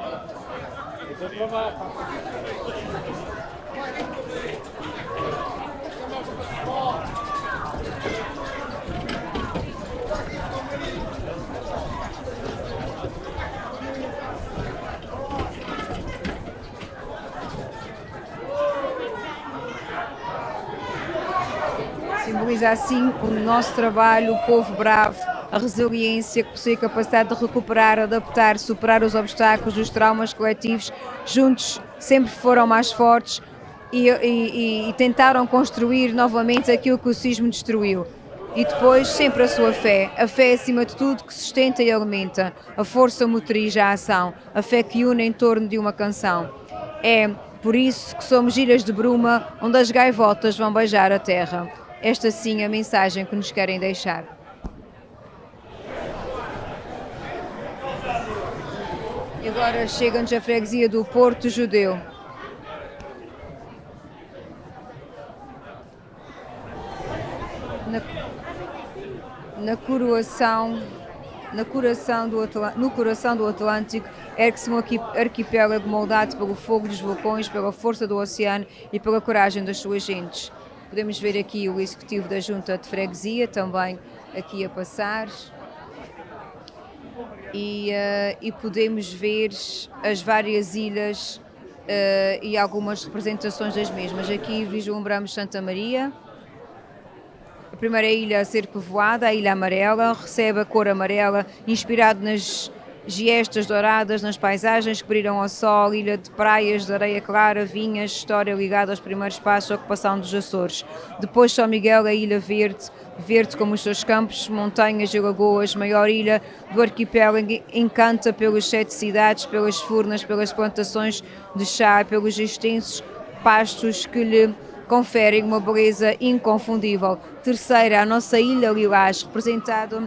Simboliza assim o nosso trabalho, o povo bravo, a resiliência, que possui a capacidade de recuperar, adaptar, superar os obstáculos, os traumas coletivos, juntos sempre foram mais fortes e tentaram construir novamente aquilo que o sismo destruiu. E depois sempre a sua fé, a fé acima de tudo que sustenta e alimenta, a força motriz à ação, a fé que une em torno de uma canção. É por isso que somos ilhas de bruma onde as gaivotas vão beijar a terra. Esta sim é a mensagem que nos querem deixar. E agora chega-nos a freguesia do Porto Judeu. No coração do Atlântico, ergue-se um arquipélago moldado pelo fogo dos vulcões, pela força do oceano e pela coragem das suas gentes. Podemos ver aqui o executivo da Junta de Freguesia, também aqui a passar. E podemos ver as várias ilhas e algumas representações das mesmas. Aqui vislumbramos Santa Maria. A primeira ilha a ser povoada, a Ilha Amarela, recebe a cor amarela, inspirado nas giestas douradas, nas paisagens que brilham ao sol, ilha de praias, de areia clara, vinhas, história ligada aos primeiros passos da ocupação dos Açores. Depois São Miguel, a Ilha Verde, verde como os seus campos, montanhas e lagoas, maior ilha do arquipélago, encanta pelas 7 cidades, pelas furnas, pelas plantações de chá, pelos extensos pastos que lhe conferem uma beleza inconfundível. Terceira, a nossa Ilha Lilás, representada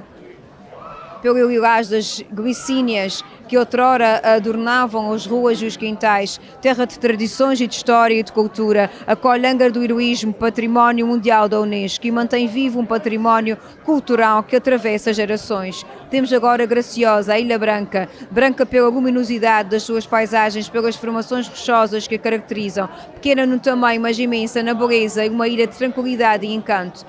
pelo lilás das glicínias que outrora adornavam as ruas e os quintais, terra de tradições e de história e de cultura, acolhe Angra do Heroísmo, património mundial da Unesco, e mantém vivo um património cultural que atravessa gerações. Temos agora a graciosa, a Ilha Branca, branca pela luminosidade das suas paisagens, pelas formações rochosas que a caracterizam, pequena no tamanho, mas imensa na beleza, e uma ilha de tranquilidade e encanto.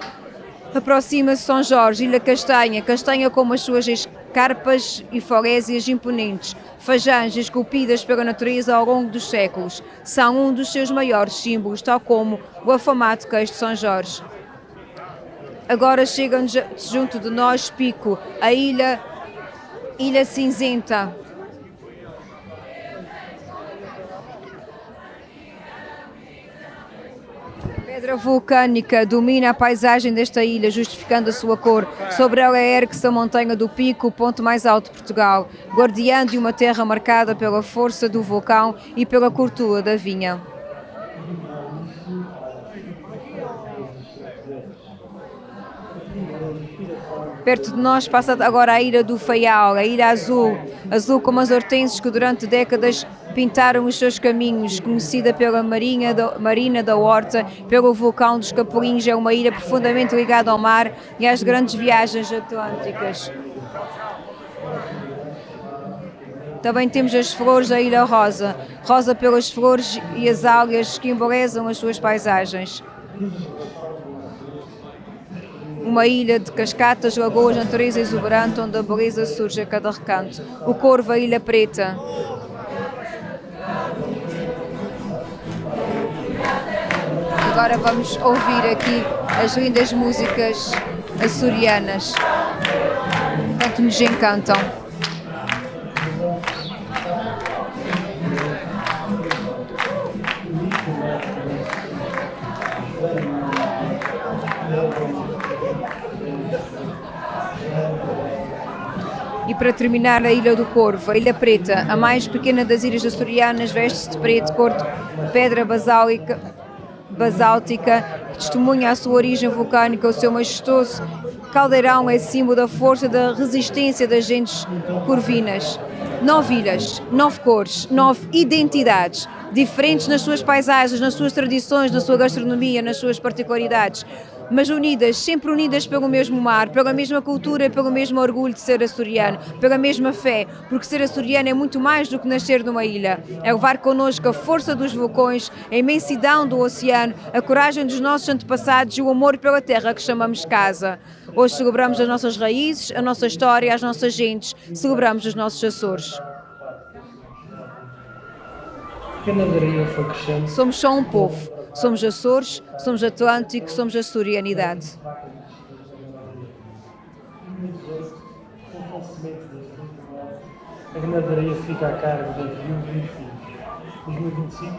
Aproxima-se São Jorge, Ilha Castanha, castanha como as suas escarpas e falésias imponentes, fajanges esculpidas pela natureza ao longo dos séculos, são um dos seus maiores símbolos, tal como o afamado queijo de São Jorge. Agora chega-nos junto de nós Pico, a Ilha Cinzenta. A pedra vulcânica domina a paisagem desta ilha, justificando a sua cor. Sobre ela ergue-se a montanha do Pico, o ponto mais alto de Portugal, guardiã de uma terra marcada pela força do vulcão e pela cultura da vinha. Perto de nós passa agora a Ilha do Faial, a Ilha Azul, azul como as hortênsias que durante décadas pintaram os seus caminhos, conhecida pela Marina da Horta, pelo vulcão dos Capelinhos, é uma ilha profundamente ligada ao mar e às grandes viagens atlânticas. Também temos as flores da Ilha Rosa, rosa pelas flores e as algas que embelezam as suas paisagens. Uma ilha de cascatas, lagoas, natureza exuberante, onde a beleza surge a cada recanto. O Corvo, a Ilha Preta. Agora vamos ouvir aqui as lindas músicas açorianas, tanto nos encantam. E para terminar, a Ilha do Corvo, a Ilha Preta, a mais pequena das ilhas açorianas, veste-se de preto, cor de pedra basáltica, que testemunha a sua origem vulcânica. O seu majestoso caldeirão é símbolo da força e da resistência das gentes corvinas. 9 ilhas, 9 cores, 9 identidades, diferentes nas suas paisagens, nas suas tradições, na sua gastronomia, nas suas particularidades, mas unidas, sempre unidas pelo mesmo mar, pela mesma cultura, pelo mesmo orgulho de ser açoriano, pela mesma fé, porque ser açoriano é muito mais do que nascer numa ilha, é levar connosco a força dos vulcões, a imensidão do oceano, a coragem dos nossos antepassados e o amor pela terra que chamamos casa. Hoje celebramos as nossas raízes, a nossa história, as nossas gentes, celebramos os nossos Açores. Somos só um povo. Somos Açores, somos Atlântico, somos açorianidade. A ganadaria fica a cargo da viúva e dos filhos.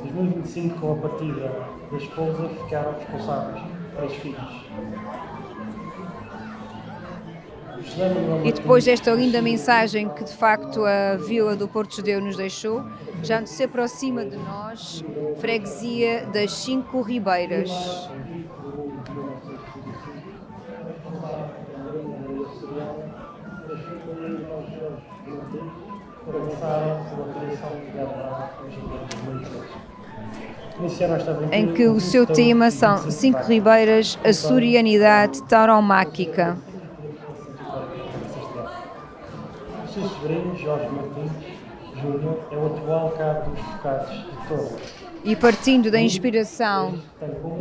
2025, com a partida da esposa, ficaram responsáveis 3 filhos. E depois desta linda mensagem que de facto a Vila do Porto Judeu nos deixou, já se aproxima de nós, freguesia das 5 Ribeiras. Em que o seu tema são 5 ribeiras, a surianidade tauromáquica. O seu sobrinho, Jorge Martins Júnior, é o atual cabo dos focados de Touro. E partindo da inspiração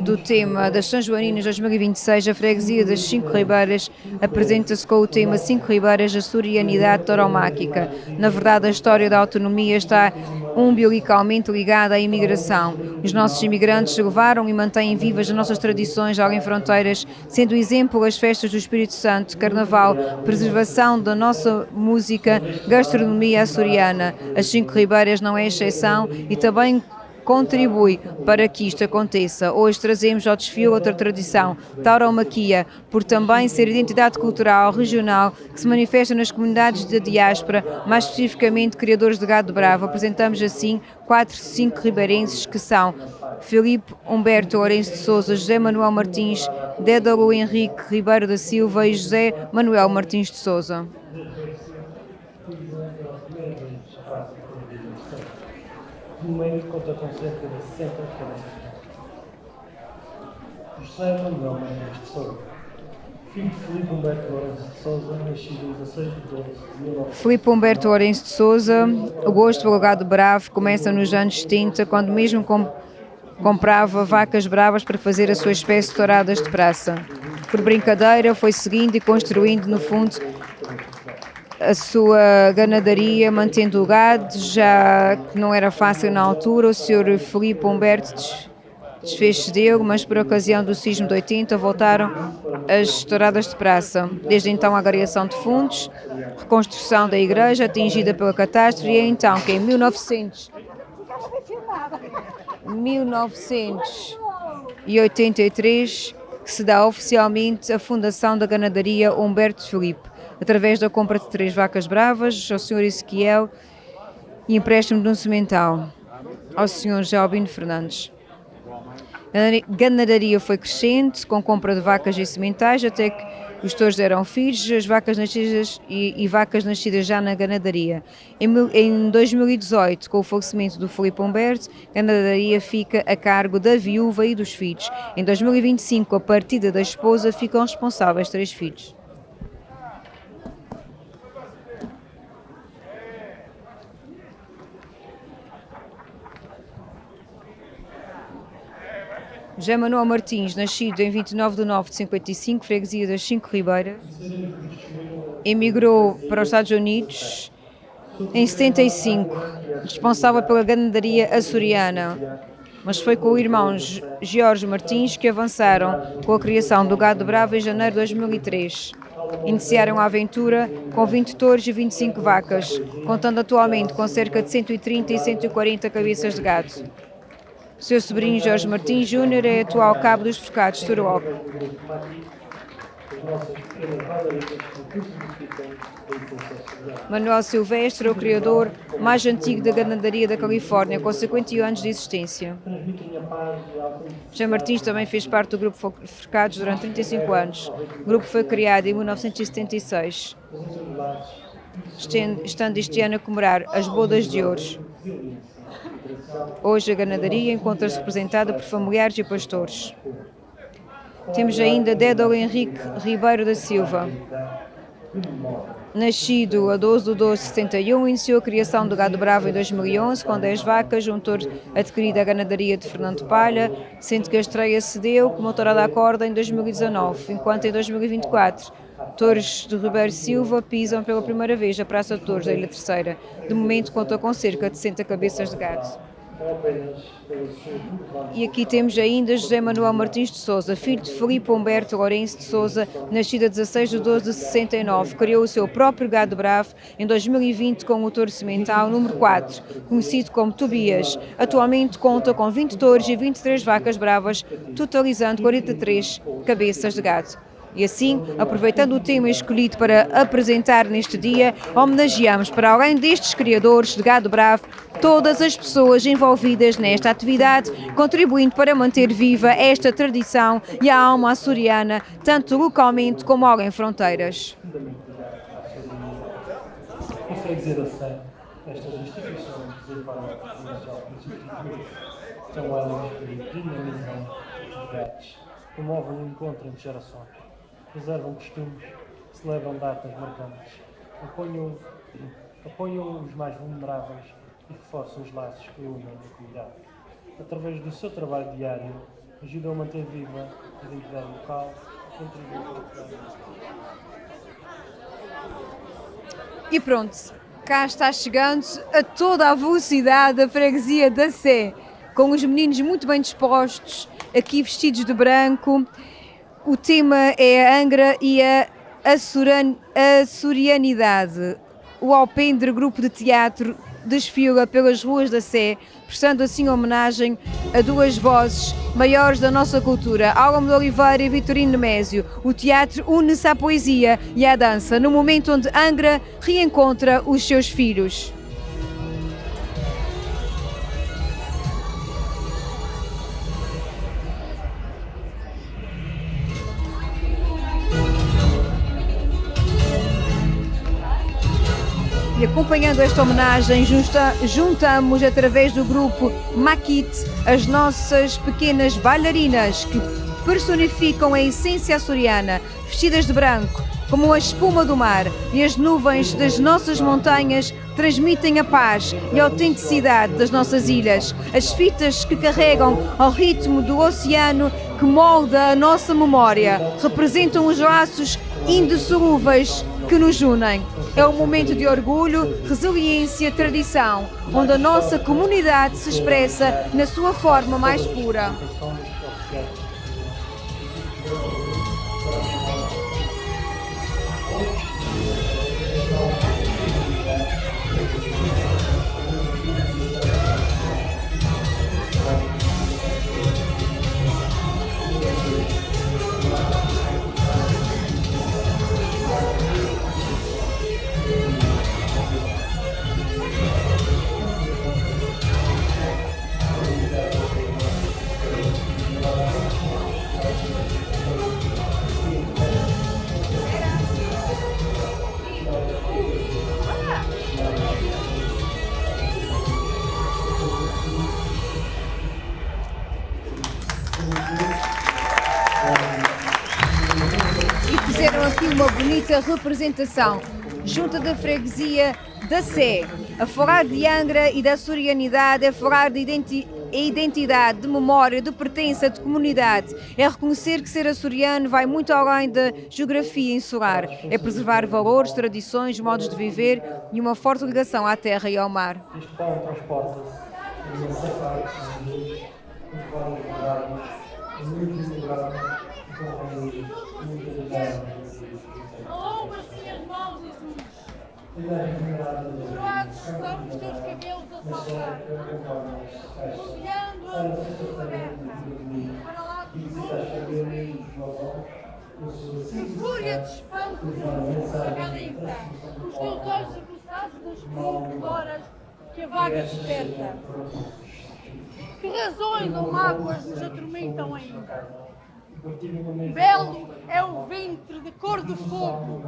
do tema das São Joaninas 2026, a freguesia das 5 Ribeiras apresenta-se com o tema 5 Ribeiras, a surianidade tauromáquica. Na verdade, a história da autonomia está umbilicalmente ligada à imigração. Os nossos imigrantes levaram e mantêm vivas as nossas tradições além fronteiras, sendo exemplo as festas do Espírito Santo, Carnaval, preservação da nossa música, gastronomia açoriana. As 5 Ribeiras não é exceção e também contribui para que isto aconteça. Hoje trazemos ao desfile outra tradição, tauromaquia, por também ser identidade cultural regional que se manifesta nas comunidades da diáspora, mais especificamente criadores de gado bravo. Apresentamos assim 5 ribeirenses que são Filipe Humberto Lourenço de Sousa, José Manuel Martins, Dédalo Henrique Ribeiro da Silva e José Manuel Martins de Sousa. No momento conta com cerca de 60 cabeças. José Manuel Martins de Sousa, filho de Filipe Humberto Lourenço de Sousa, nascido em 16 de 12 de 1900. Filipe Humberto Lourenço de Sousa, o gosto pelo gado bravo começa nos anos 70, quando mesmo comprava vacas bravas para fazer a sua espécie de touradas de praça. Por brincadeira, foi seguindo e construindo, no fundo, a sua ganadaria, mantendo o gado, já que não era fácil na altura. O Sr. Filipe Humberto desfez-se dele, mas por ocasião do sismo de 80 voltaram as touradas de praça. Desde então a agregação de fundos, reconstrução da igreja atingida pela catástrofe, e é então que em 1983 que se dá oficialmente a fundação da ganadaria Humberto Filipe, através da compra de 3 vacas bravas ao Sr. Ezequiel e empréstimo de um semental ao Sr. Jobino Fernandes. A ganadaria foi crescente, com compra de vacas e sementais, até que os touros deram filhos, as vacas nascidas e vacas nascidas já na ganadaria. Em 2018, com o falecimento do Filipe Humberto, a ganadaria fica a cargo da viúva e dos filhos. Em 2025, a partida da esposa, ficam responsáveis 3 filhos. José Manuel Martins, nascido em 29 de 9 de 55, freguesia das 5 Ribeiras, emigrou para os Estados Unidos em 75, responsável pela ganadaria açoriana, mas foi com o irmão Jorge Martins que avançaram com a criação do gado bravo em janeiro de 2003. Iniciaram a aventura com 20 touros e 25 vacas, contando atualmente com cerca de 130 e 140 cabeças de gado. Seu sobrinho Jorge Martins Júnior é atual cabo dos focados de Touro. Manuel Silvestre é o criador mais antigo da ganadaria da Califórnia, com 51 anos de existência. José Martins também fez parte do grupo Focados durante 35 anos. O grupo foi criado em 1976, estando este ano a comemorar as bodas de ouro. Hoje a ganadaria encontra-se representada por familiares e pastores. Temos ainda Dédalo Henrique Ribeiro da Silva. Nascido a 12 de 12 de 71, iniciou a criação do gado bravo em 2011, com 10 vacas, um touro adquirido à ganadaria de Fernando Palha, sendo que a estreia se deu como tourada à corda em 2019, enquanto em 2024 touros de Ribeiro Silva pisam pela primeira vez a Praça de Touros da Ilha Terceira. De momento conta com cerca de 60 cabeças de gado. ou apenas pela sua cultura. E aqui temos ainda José Manuel Martins de Sousa, filho de Filipe Humberto Lourenço de Sousa, nascido a 16 de 12 de 69. Criou o seu próprio gado bravo em 2020 com o touro semental número 4, conhecido como Tobias. Atualmente conta com 20 touros e 23 vacas bravas, totalizando 43 cabeças de gado. E assim, aproveitando o tema escolhido para apresentar neste dia, homenageamos, para além destes criadores de gado bravo, todas as pessoas envolvidas nesta atividade, contribuindo para manter viva esta tradição e a alma açoriana, tanto localmente como além fronteiras. A freguesia da Sé, estas instituições desenvolvem comercial são elas que dinamizam os gatos, promovem o encontro entre gerações, preservam costumes, celebram datas marcantes, apoiam os mais vulneráveis e reforçam os laços que unem a comunidade. Através do seu trabalho diário, ajudam a manter viva a identidade local, contribuem E pronto, cá está chegando a toda a velocidade a freguesia da Sé, com os meninos muito bem dispostos, aqui vestidos de branco. O tema é a Angra e a açorianidade. O Alpendre Grupo de Teatro desfila pelas ruas da Sé, prestando assim homenagem a duas vozes maiores da nossa cultura, Álvaro de Oliveira e Vitorino Nemésio. O teatro une-se à poesia e à dança, no momento onde Angra reencontra os seus filhos. E acompanhando esta homenagem, juntamos através do grupo Maquite as nossas pequenas bailarinas que personificam a essência açoriana, vestidas de branco, como a espuma do mar, e as nuvens das nossas montanhas transmitem a paz e a autenticidade das nossas ilhas. As fitas que carregam ao ritmo do oceano que molda a nossa memória representam os laços indissolúveis que nos unem. É um momento de orgulho, resiliência, tradição, onde a nossa comunidade se expressa na sua forma mais pura. Fizeram aqui uma bonita representação, junto da freguesia da Sé, a falar de Angra e da açorianidade, a falar de identidade, de memória, de pertença, de comunidade. É reconhecer que ser açoriano vai muito além da geografia insular. É preservar valores, tradições, modos de viver e uma forte ligação à terra e ao mar. Este pão transporta-se em uma safari com vários lugares, muitos lugares, com muitas lugares. Estamos com os cabelos a saltar, olhando a luz aberta, para lá do mundo. Que fúria de espanto agalenta, os teus olhos aguçados das 20 horas que a vaga desperta. Que razões ou mágoas nos atormentam ainda? Belo é o ventre de cor de fogo,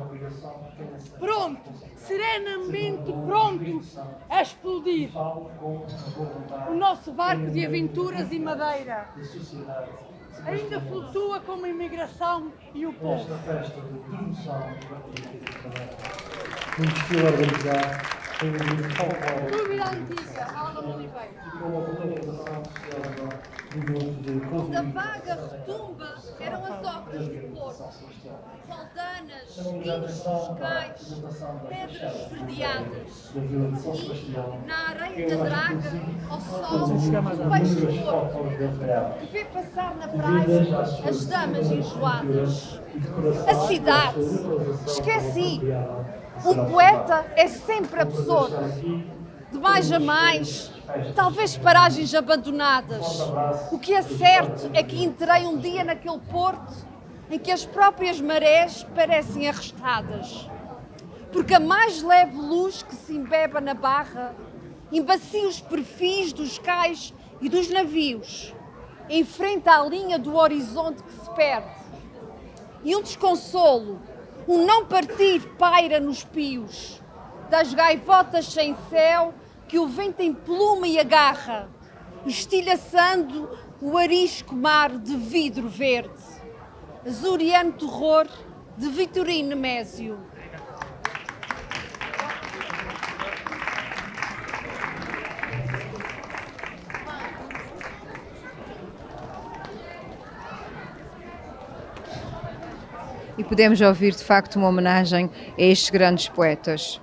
pronto, serenamente pronto a explodir. O nosso barco de aventuras e madeira ainda flutua como a imigração e o povo. Esta festa de promoção um estilo organizado, tem um folclore. Dúvida antiga, Álvaro Oliveira. Com uma valorização social Da vaga retumba eram as obras do Porto. Roldanas, vinhos fiscais, pedras esverdeadas. E, na areia da draga, ao sol, o peixe morto. E vê passar na praia as damas enjoadas. A cidade, esqueci. O poeta é sempre absorto. De mais a mais, talvez paragens abandonadas. O que é certo é que entrei um dia naquele porto em que as próprias marés parecem arrestadas. Porque a mais leve luz que se embeba na barra embacia os perfis dos cais e dos navios, em frente à linha do horizonte que se perde. E um desconsolo, um não partir paira nos pios das gaivotas sem céu que o vento empluma e agarra, estilhaçando o arisco mar de vidro verde. Azuriano terror de Vitorino Nemésio. E podemos ouvir de facto uma homenagem a estes grandes poetas.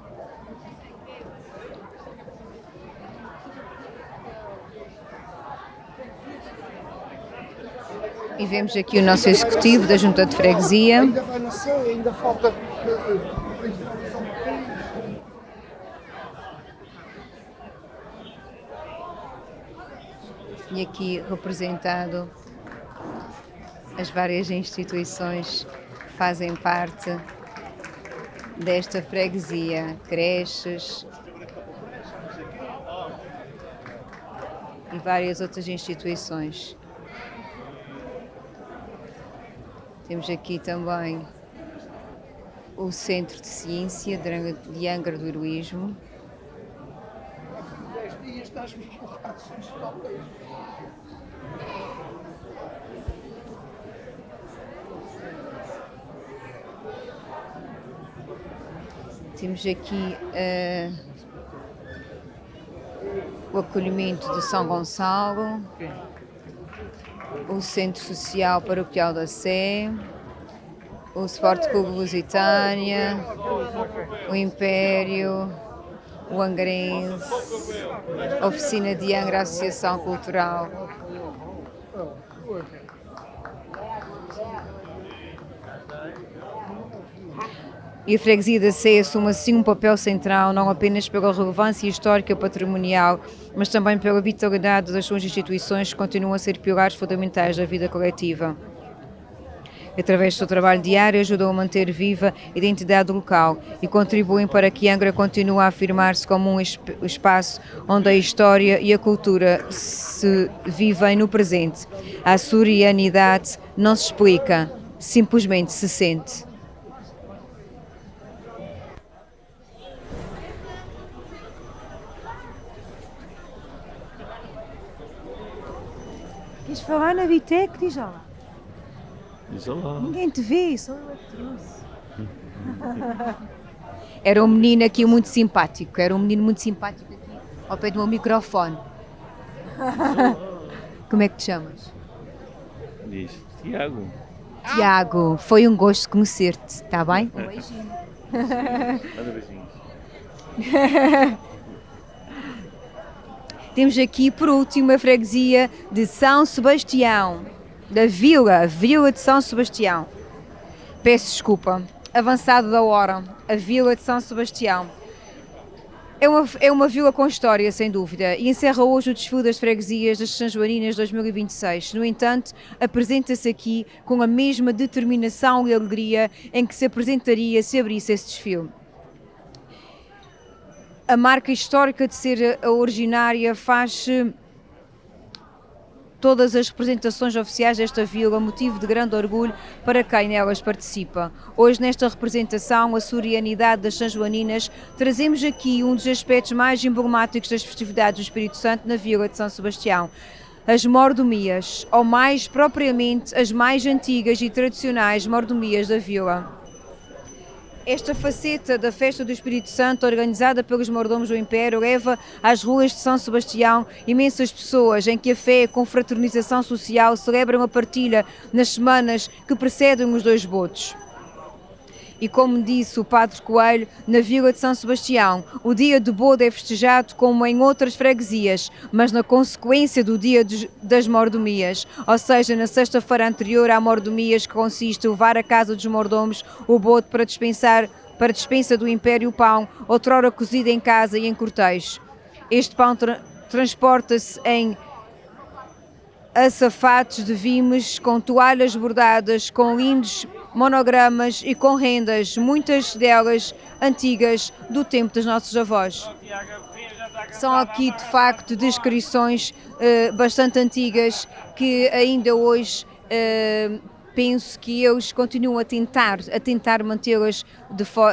E vemos aqui o nosso executivo da Junta de Freguesia. Ainda vai nascer, ainda falta. E aqui representado as várias instituições que fazem parte desta freguesia, creches e várias outras instituições. Temos aqui também o Centro de Ciência de Angra do Heroísmo. 10 dias estás-me a Temos aqui o acolhimento de São Gonçalo, o Centro Social Paroquial da Sé, o Sport Clube Lusitânia, o Império, o Angrense, a Oficina de Angra Associação Cultural. E a freguesia da Sé assume assim um papel central, não apenas pela relevância histórica patrimonial, mas também pela vitalidade das suas instituições que continuam a ser pilares fundamentais da vida coletiva. Através do seu trabalho diário, ajudam a manter viva a identidade local e contribuem para que Angra continue a afirmar-se como um espaço onde a história e a cultura se vivem no presente. A açorianidade não se explica, simplesmente se sente. Queres falar na Vitec? Diz lá. Diz lá. Ninguém te vê, só eu é que trouxe. Era um menino aqui muito simpático, aqui ao pé do meu microfone. Como é que te chamas? Diz, Tiago. Tiago, foi um gosto conhecer-te, está bem? Um beijinho. Manda beijinhos. Temos aqui, por último, a freguesia de São Sebastião, da Vila de São Sebastião. Peço desculpa, avançado da hora, a Vila de São Sebastião. É uma vila com história, sem dúvida, e encerra hoje o desfile das freguesias das Sanjoaninas 2026. No entanto, apresenta-se aqui com a mesma determinação e alegria em que se apresentaria se abrisse esse desfile. A marca histórica de ser a originária faz todas as representações oficiais desta vila motivo de grande orgulho para quem nelas participa. Hoje, nesta representação, a açorianidade das Sanjoaninas, trazemos aqui um dos aspectos mais emblemáticos das festividades do Espírito Santo na Vila de São Sebastião. As mordomias, ou mais propriamente as mais antigas e tradicionais mordomias da vila. Esta faceta da Festa do Espírito Santo, organizada pelos mordomos do Império, leva às ruas de São Sebastião imensas pessoas em que a fé e a confraternização social celebram a partilha nas semanas que precedem os dois botos. E como disse o Padre Coelho, na Vila de São Sebastião, o dia do bodo é festejado como em outras freguesias, mas na consequência do dia das mordomias, ou seja, na sexta-feira anterior à mordomias, que consiste em levar à casa dos mordomos o bodo para dispensa do Império o pão, outrora cozido em casa e em cortejo. Este pão transporta-se em açafates de vimes, com toalhas bordadas, com lindos monogramas e com rendas, muitas delas antigas do tempo dos nossos avós. São aqui, de facto, descrições bastante antigas que ainda hoje penso que eles continuam a tentar mantê-las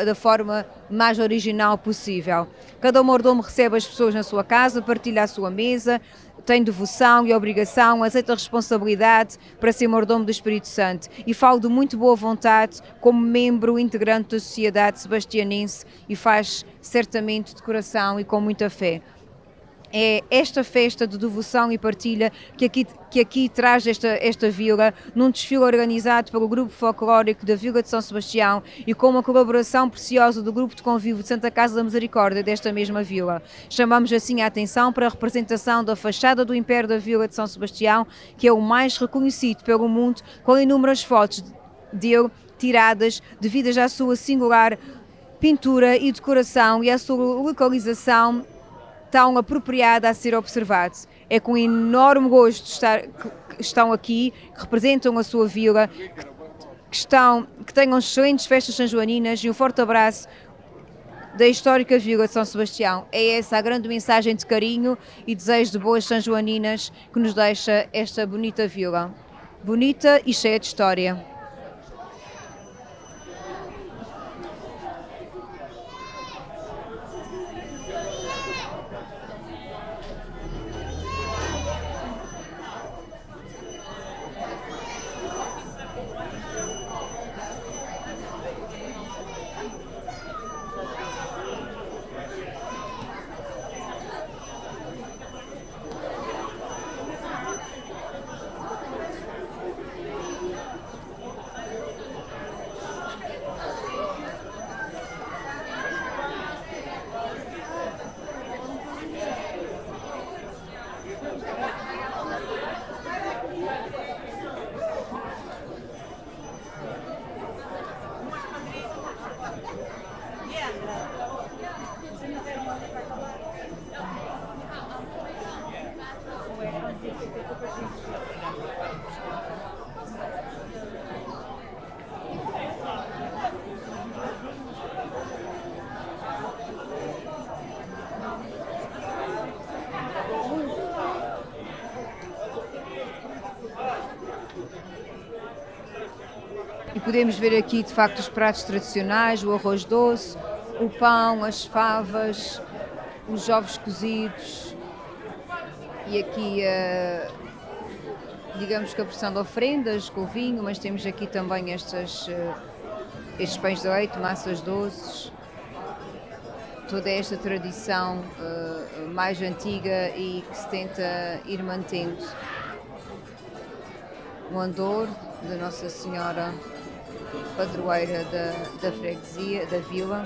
da forma mais original possível. Cada mordomo recebe as pessoas na sua casa, partilha a sua mesa, tem devoção e obrigação, aceita a responsabilidade para ser mordomo do Espírito Santo e falo de muito boa vontade como membro integrante da sociedade sebastianense e faz certamente de coração e com muita fé. É esta festa de devoção e partilha que aqui traz esta vila, num desfile organizado pelo Grupo Folclórico da Vila de São Sebastião e com uma colaboração preciosa do Grupo de Convívio de Santa Casa da Misericórdia desta mesma vila. Chamamos assim a atenção para a representação da fachada do Império da Vila de São Sebastião, que é o mais reconhecido pelo mundo, com inúmeras fotos dele tiradas devidas à sua singular pintura e decoração e à sua localização tão apropriada a ser observado. É com enorme gosto que estão aqui, que representam a sua vila, que tenham excelentes festas sanjoaninas e um forte abraço da histórica Vila de São Sebastião. É essa a grande mensagem de carinho e desejo de boas sanjoaninas que nos deixa esta bonita vila. Bonita e cheia de história. E podemos ver aqui, de facto, os pratos tradicionais, o arroz doce, o pão, as favas, os ovos cozidos e aqui, digamos que a porção de ofrendas com vinho, mas temos aqui também estes pães de leite, massas doces, toda esta tradição mais antiga e que se tenta ir mantendo. O andor de Nossa Senhora Padroeira da freguesia, da vila.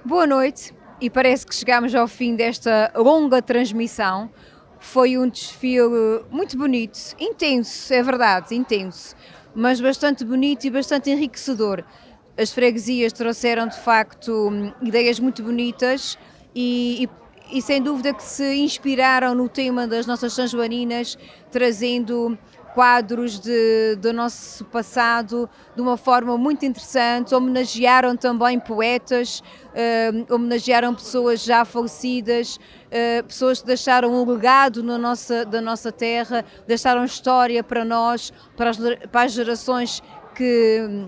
Boa noite, e parece que chegamos ao fim desta longa transmissão. Foi um desfile muito bonito, intenso, é verdade, intenso, mas bastante bonito e bastante enriquecedor. As freguesias trouxeram de facto ideias muito bonitas e sem dúvida que se inspiraram no tema das nossas São Joaninas, trazendo quadros do nosso passado de uma forma muito interessante, homenagearam também poetas, homenagearam pessoas já falecidas, pessoas que deixaram um legado da nossa terra, deixaram história para nós, para as gerações que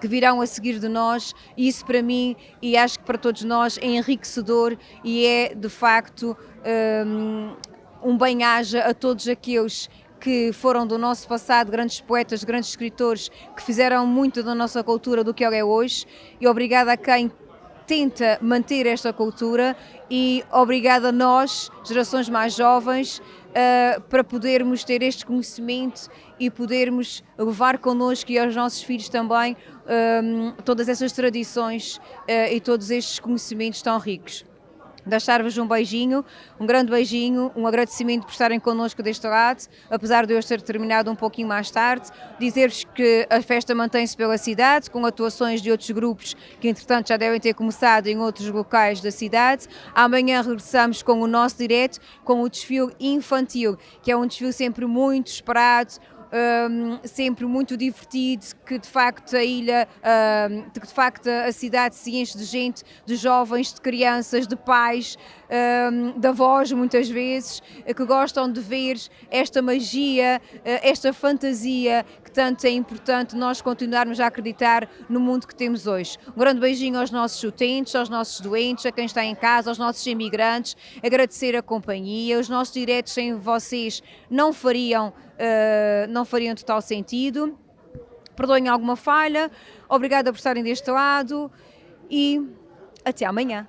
virão a seguir de nós, e isso para mim, e acho que para todos nós, é enriquecedor e é de facto um bem-aja a todos aqueles que foram do nosso passado, grandes poetas, grandes escritores, que fizeram muito da nossa cultura do que ela é hoje, e obrigada a quem tenta manter esta cultura e obrigada a nós, gerações mais jovens, para podermos ter este conhecimento e podermos levar connosco e aos nossos filhos também todas essas tradições e todos estes conhecimentos tão ricos. Deixar-vos um beijinho, um grande beijinho, um agradecimento por estarem connosco deste lado, apesar de eu ter terminado um pouquinho mais tarde. Dizer-vos que a festa mantém-se pela cidade, com atuações de outros grupos que entretanto já devem ter começado em outros locais da cidade. Amanhã regressamos com o nosso direto, com o desfile infantil, que é um desfile sempre muito esperado, sempre muito divertido, que de facto a ilha, que de facto a cidade se enche de gente, de jovens, de crianças, de pais, de avós muitas vezes, que gostam de ver esta magia, esta fantasia que tanto é importante nós continuarmos a acreditar no mundo que temos hoje. Um grande beijinho aos nossos utentes, aos nossos doentes, a quem está em casa, aos nossos imigrantes, agradecer a companhia. Os nossos diretos sem vocês não fariam total sentido. Perdoem alguma falha, obrigada por estarem deste lado e até amanhã.